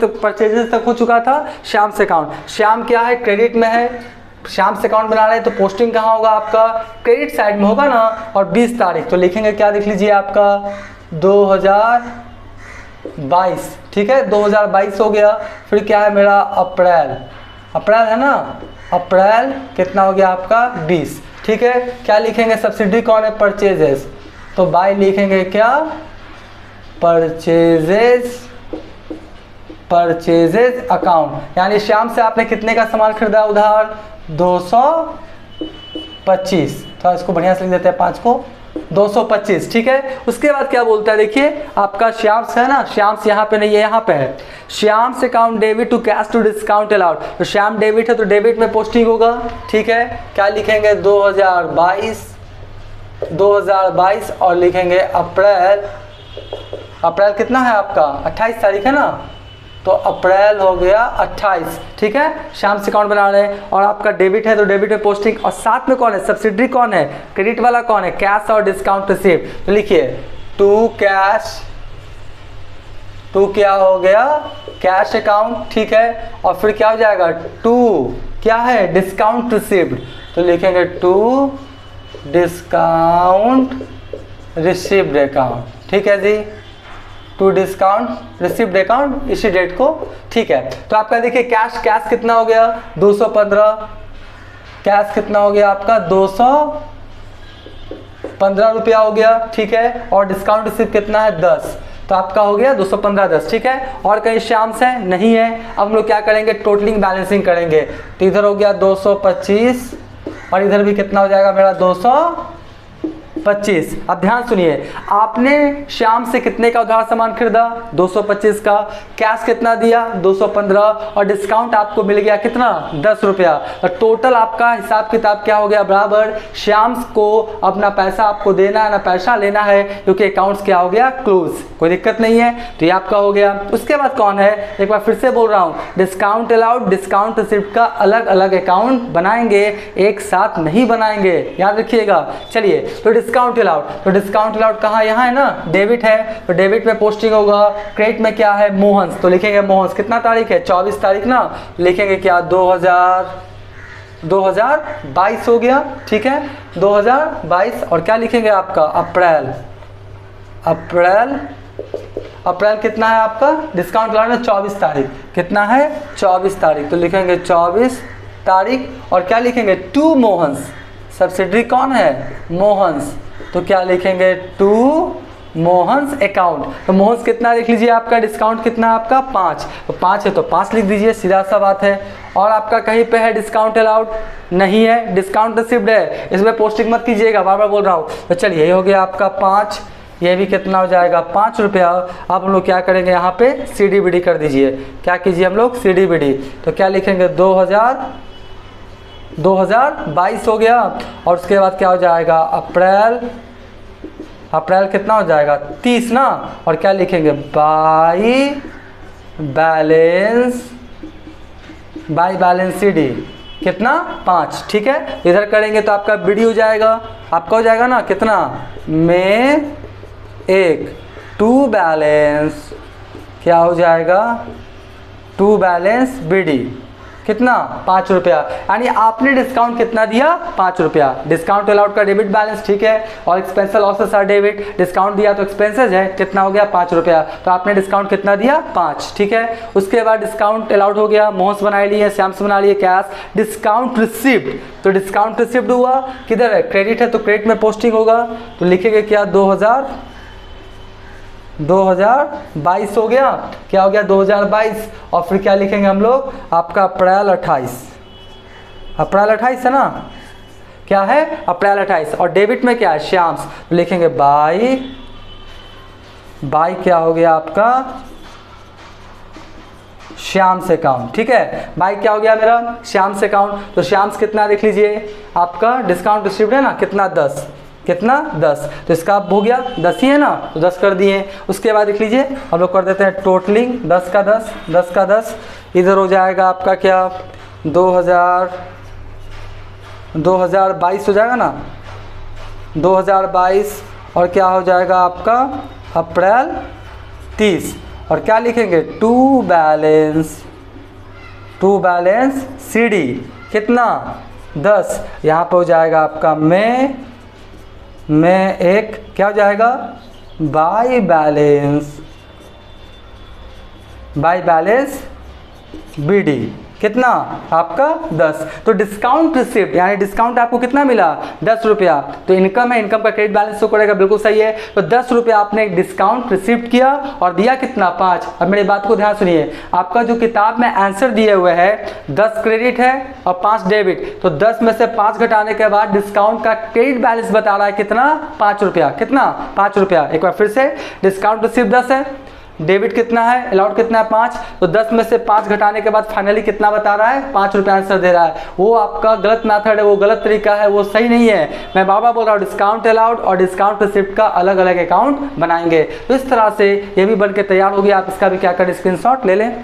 तक हो चुका था, श्याम से अकाउंट। श्याम क्या है, क्रेडिट में है। श्याम से अकाउंट बना रहे हैं तो पोस्टिंग कहाँ होगा आपका, क्रेडिट साइड में होगा ना। और 20 तारीख तो लिखेंगे क्या, लिख लीजिए आपका 2022, ठीक है। 2022 हो गया। फिर क्या है मेरा, अप्रैल, अप्रैल है ना, अप्रैल कितना हो गया आपका 20, ठीक है। क्या लिखेंगे, सब्सिडी कौन है, परचेजेस, तो बाय लिखेंगे क्या, परचेजेस, परचेजेस अकाउंट। यानी श्याम से आपने कितने का सामान खरीदा उधार, 225, तो इसको बढ़िया से लिख देते हैं 5 को, 225, ठीक है। उसके बाद क्या बोलता है, देखिए आपका श्याम से है ना, श्याम से यहाँ पे नहीं है, यहाँ पे है। श्याम से account debit to cash to discount allowed. तो श्याम डेबिट है तो डेबिट में पोस्टिंग होगा, ठीक है। क्या लिखेंगे, 2022 और लिखेंगे अप्रैल, अप्रैल कितना है आपका 28 तारीख है ना, तो अप्रैल हो गया 28, ठीक है। श्याम से अकाउंट बना रहे हैं और आपका डेबिट है तो डेबिट में पोस्टिंग। और साथ में कौन है, सब्सिडी कौन है, क्रेडिट वाला कौन है, कैश और डिस्काउंट रिसीव्ड। तो लिखिए टू कैश, टू क्या हो गया, कैश अकाउंट, ठीक है। और फिर क्या हो जाएगा, टू क्या है, डिस्काउंट रिसीव्ड, तो लिखेंगे टू डिस्काउंट रिसीव्ड अकाउंट, ठीक है जी। टू डिस्काउंट रिसीव्ड अकाउंट इसी डेट को, ठीक है। तो आपका देखिए कैश, कैश कितना हो गया 215, कैश कितना हो गया आपका 215 रुपया हो गया, ठीक है। और डिस्काउंट रिसीव कितना है 10, तो आपका हो गया 215 10, ठीक है। और कहीं श्याम से नहीं है। अब हम लोग क्या करेंगे, टोटलिंग बैलेंसिंग करेंगे। तो इधर हो गया 225 और इधर भी कितना हो जाएगा मेरा 225। अब ध्यान सुनिए, आपने श्याम से कितने का उधार सामान खरीदा, 225 का, कैश कितना दिया 215 और डिस्काउंट आपको मिल गया कितना 10 रुपया। और टोटल आपका हिसाब किताब क्या हो गया, बराबर श्याम को अपना पैसा आपको देना है ना पैसा लेना है, क्योंकि अकाउंट्स क्या हो गया क्लोज, कोई दिक्कत नहीं है। तो ये आपका हो गया। उसके बाद कौन है, एक बार फिर से बोल रहा हूँ, डिस्काउंट अलाउड, डिस्काउंट रिसिप्ट का अलग अलग अकाउंट बनाएंगे, एक साथ नहीं बनाएंगे, याद रखिएगा। चलिए, तो डिस्काउंट अलाउड, तो डिस्काउंट अलाउड कहाँ, यहाँ है ना, डेबिट है तो डेबिट में पोस्टिंग होगा। क्रेडिट में क्या है, मोहन्स, तो लिखेंगे मोहन्स, कितना तारीख है 24 तारीख ना, लिखेंगे क्या 2022 हो गया, ठीक है 2022। और क्या लिखेंगे आपका अप्रैल, अप्रैल, अप्रैल कितना है आपका, डिस्काउंट अलाउड में 24 तारीख, कितना है 24 तारीख, तो लिखेंगे 24 तारीख। और क्या लिखेंगे टू मोहन्स, सब्सिडी कौन है मोहन्स, तो क्या लिखेंगे टू मोहन्स अकाउंट। तो मोहन्स कितना लिख लीजिए, आपका डिस्काउंट कितना है आपका 5, तो 5 है तो 5 लिख दीजिए, सीधा सा बात है। और आपका कहीं पे है डिस्काउंट अलाउड, नहीं है, डिस्काउंट रिसिव्ड है, इसमें पोस्टिंग मत कीजिएगा, बार बार बोल रहा हूँ। तो चलिए ये हो गया आपका 5, ये भी कितना हो जाएगा 5 रुपया। अब हम लोग क्या करेंगे, यहाँ पे CDBD कर दीजिए, क्या कीजिए हम लोग CDBD, तो क्या लिखेंगे 2022 हो गया। और उसके बाद क्या हो जाएगा अप्रैल, अप्रैल कितना हो जाएगा 30 ना। और क्या लिखेंगे by balance, by balance CD कितना 5, ठीक है। इधर करेंगे तो आपका BD हो जाएगा, आपका हो जाएगा ना कितना में 1, टू बैलेंस क्या हो जाएगा, टू बैलेंस BD, कितना 5 रुपया, यानी आपने डिस्काउंट कितना दिया 5 रुपया। डिस्काउंट अलाउड का डेबिट बैलेंस, ठीक है, और expense losses are debit, discount दिया तो एक्सपेंसेस है, कितना हो गया 5 रुपया, तो आपने डिस्काउंट कितना दिया 5, ठीक है। उसके बाद डिस्काउंट अलाउड हो गया, मोहस बना लिए, श्याम्स बना लिए, कैश। डिस्काउंट रिसिप्ट, तो डिस्काउंट रिसिप्ट हुआ किधर है, क्रेडिट है तो क्रेडिट में पोस्टिंग होगा, तो लिखेंगे क्या 2022 हो गया, क्या हो गया 2022, और फिर क्या लिखेंगे हम लोग, आपका अप्रैल 28 है ना, क्या है अप्रैल 28, और डेबिट में क्या है श्याम्स, तो लिखेंगे बाई क्या हो गया आपका श्याम्स अकाउंट, ठीक है, बाई क्या हो गया मेरा श्याम्स अकाउंट। तो श्याम्स कितना देख लीजिए, आपका डिस्काउंट रिसिप्ट है ना कितना 10, तो इसका अब हो गया 10 ही है ना, तो 10 कर दिए। उसके बाद देख लीजिए हम लोग कर देते हैं टोटलिंग, 10 का 10, इधर हो जाएगा आपका क्या 2022 हो जाएगा ना, 2022, और क्या हो जाएगा आपका अप्रैल 30, और क्या लिखेंगे टू बैलेंस CD कितना 10, यहाँ पे हो जाएगा आपका में एक क्या हो जाएगा बाई बैलेंस BD कितना आपका 10। तो डिस्काउंट रिसिप्ट यानी डिस्काउंट आपको कितना मिला 10 रुपया, तो इनकम है, इनकम का क्रेडिट बैलेंस शो करेगा, बिल्कुल सही है। तो 10 रुपया आपने एक डिस्काउंट रिसिप्ट किया और दिया कितना 5। अब मेरी बात को ध्यान सुनिए, आपका जो किताब में आंसर दिए हुए है 10 क्रेडिट है और 5 डेबिट, तो 10 में से 5 घटाने के बाद डिस्काउंट का क्रेडिट बैलेंस बता रहा है कितना 5 रुपया, कितना 5 रुपया। एक बार फिर से, डिस्काउंट रिसिप्ट 10 है, डेबिट कितना है, अलाउड कितना है 5, तो 10 में से 5 घटाने के बाद फाइनली कितना बता रहा है 5 रुपये आंसर दे रहा है। वो आपका गलत मेथड है, वो गलत तरीका है, वो सही नहीं है। मैं बार बार बोल रहा हूँ डिस्काउंट अलाउड और डिस्काउंट रिसिप्ट का अलग अलग अकाउंट बनाएंगे। तो इस तरह से ये भी बन के तैयार हो गया, आप इसका भी क्या करें स्क्रीनशॉट ले लें।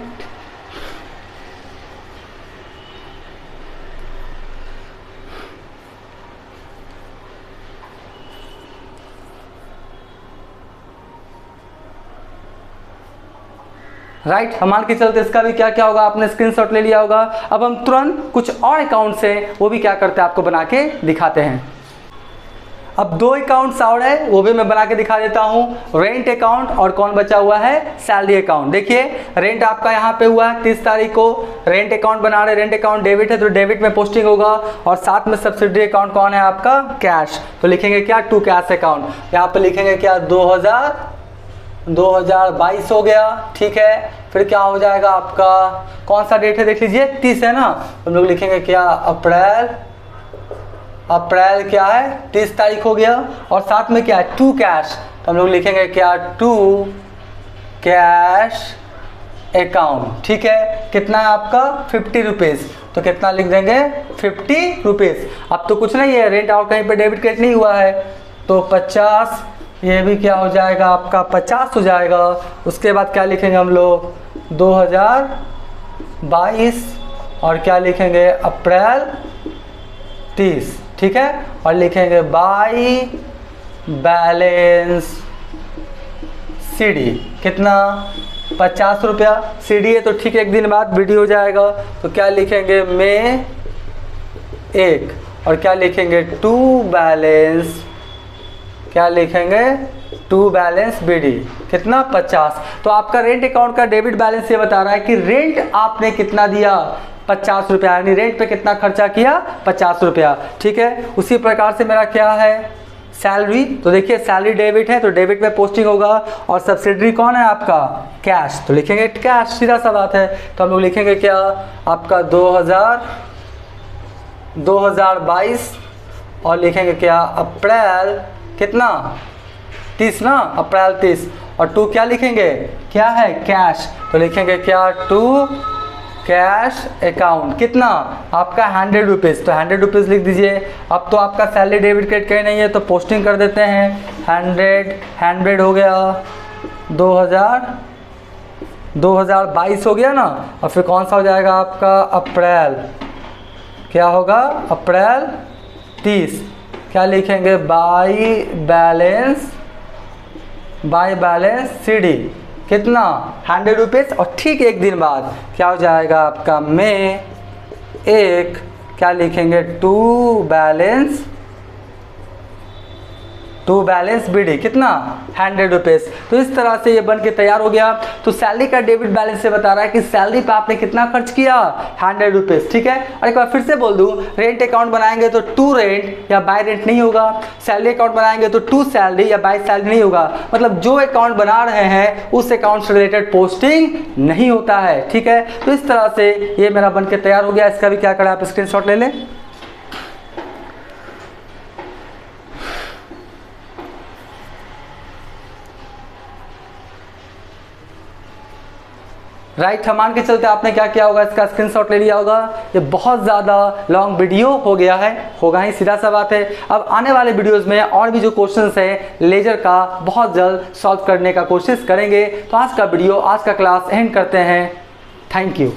राइट, हम मान के चलते इसका भी क्या क्या होगा, आपने स्क्रीनशॉट ले लिया होगा। अब हम तुरंत कुछ और अकाउंट्स हैं वो भी क्या करते हैं आपको बना के दिखाते हैं। अब 2 अकाउंट्स और है वो भी मैं बना के दिखा देता हूँ, रेंट अकाउंट और कौन बचा हुआ है सैलरी अकाउंट। देखिए रेंट आपका यहाँ पे हुआ है 30 तारीख को, रेंट अकाउंट बना रहे, रेंट अकाउंट डेबिट है तो डेबिट में पोस्टिंग होगा, और साथ में सब्सिडरी अकाउंट कौन है आपका कैश, तो लिखेंगे क्या टू कैश अकाउंट। यहाँ पे लिखेंगे क्या 2022 हो गया, ठीक है। फिर क्या हो जाएगा आपका, कौन सा डेट है देख लीजिए 30 है ना, हम लोग लिखेंगे क्या अप्रैल क्या है 30 तारीख हो गया, और साथ में क्या है टू कैश, तो हम लोग लिखेंगे क्या टू कैश अकाउंट, ठीक है। कितना है आपका 50 रुपीज़, तो कितना लिख देंगे 50 रुपीज़। अब तो कुछ नहीं है, रेंट और कहीं पे डेबिट क्रेडिट नहीं हुआ है, तो 50, ये भी क्या हो जाएगा आपका 50 हो जाएगा। उसके बाद क्या लिखेंगे हम लोग 2022, और क्या लिखेंगे अप्रैल 30, ठीक है, और लिखेंगे बाई बैलेंस CD कितना 50 रुपया। CD है तो ठीक 1 दिन बाद वीडियो हो जाएगा, तो क्या लिखेंगे में 1, और क्या लिखेंगे टू बैलेंस, क्या लिखेंगे टू बैलेंस BD कितना 50। तो आपका रेंट अकाउंट का डेबिट बैलेंस ये बता रहा है कि रेंट आपने कितना दिया 50 रुपया, यानी रेंट पे कितना खर्चा किया 50 रुपया, ठीक है। उसी प्रकार से मेरा क्या है सैलरी, तो देखिए सैलरी डेबिट है तो डेबिट में पोस्टिंग होगा, और सब्सिडरी कौन है आपका कैश, तो लिखेंगे कैश, सीधा सा बात है। तो हम लोग लिखेंगे क्या आपका 2022, और लिखेंगे क्या अप्रैल कितना 30 ना, अप्रैल 30, और टू क्या लिखेंगे क्या है कैश, तो लिखेंगे क्या टू कैश अकाउंट कितना आपका 100 रुपीज़, तो 100 रुपीज़ लिख दीजिए। अब तो आपका सैलरी डेबिट क्रेडिट कहीं नहीं है तो पोस्टिंग कर देते हैं 100 हो गया 2022 हो गया ना, और फिर कौन सा हो जाएगा आपका अप्रैल, क्या होगा अप्रैल 30, क्या लिखेंगे बाई बैलेंस CD कितना 100 रुपीज़, और ठीक 1 दिन बाद क्या हो जाएगा आपका में एक क्या लिखेंगे, टू बैलेंस बीडी, कितना 100 रुपीज़। तो इस तरह से ये बन के तैयार हो गया। तो सैलरी का डेबिट बैलेंस से बता रहा है कि सैलरी पे आपने कितना खर्च किया, 100 रुपीज़, ठीक है। और एक बार फिर से बोल दूं, रेंट अकाउंट बनाएंगे तो टू रेंट या बाय रेंट नहीं होगा, सैलरी अकाउंट बनाएंगे तो टू सैलरी या बाय सैलरी नहीं होगा। मतलब जो अकाउंट बना रहे हैं उस अकाउंट से रिलेटेड पोस्टिंग नहीं होता है, ठीक है। तो इस तरह से ये मेरा बन के तैयार हो गया। इसका भी क्या करें, आप स्क्रीनशॉट ले लें। राइट, हम मान के चलते आपने क्या किया होगा, इसका स्क्रीनशॉट ले लिया होगा। ये बहुत ज़्यादा लॉन्ग वीडियो हो गया है, होगा ही, सीधा सा बात है। अब आने वाले वीडियोस में और भी जो क्वेश्चंस है लेजर का बहुत जल्द सॉल्व करने का कोशिश करेंगे। तो आज का वीडियो, आज का क्लास एंड करते हैं। Thank you.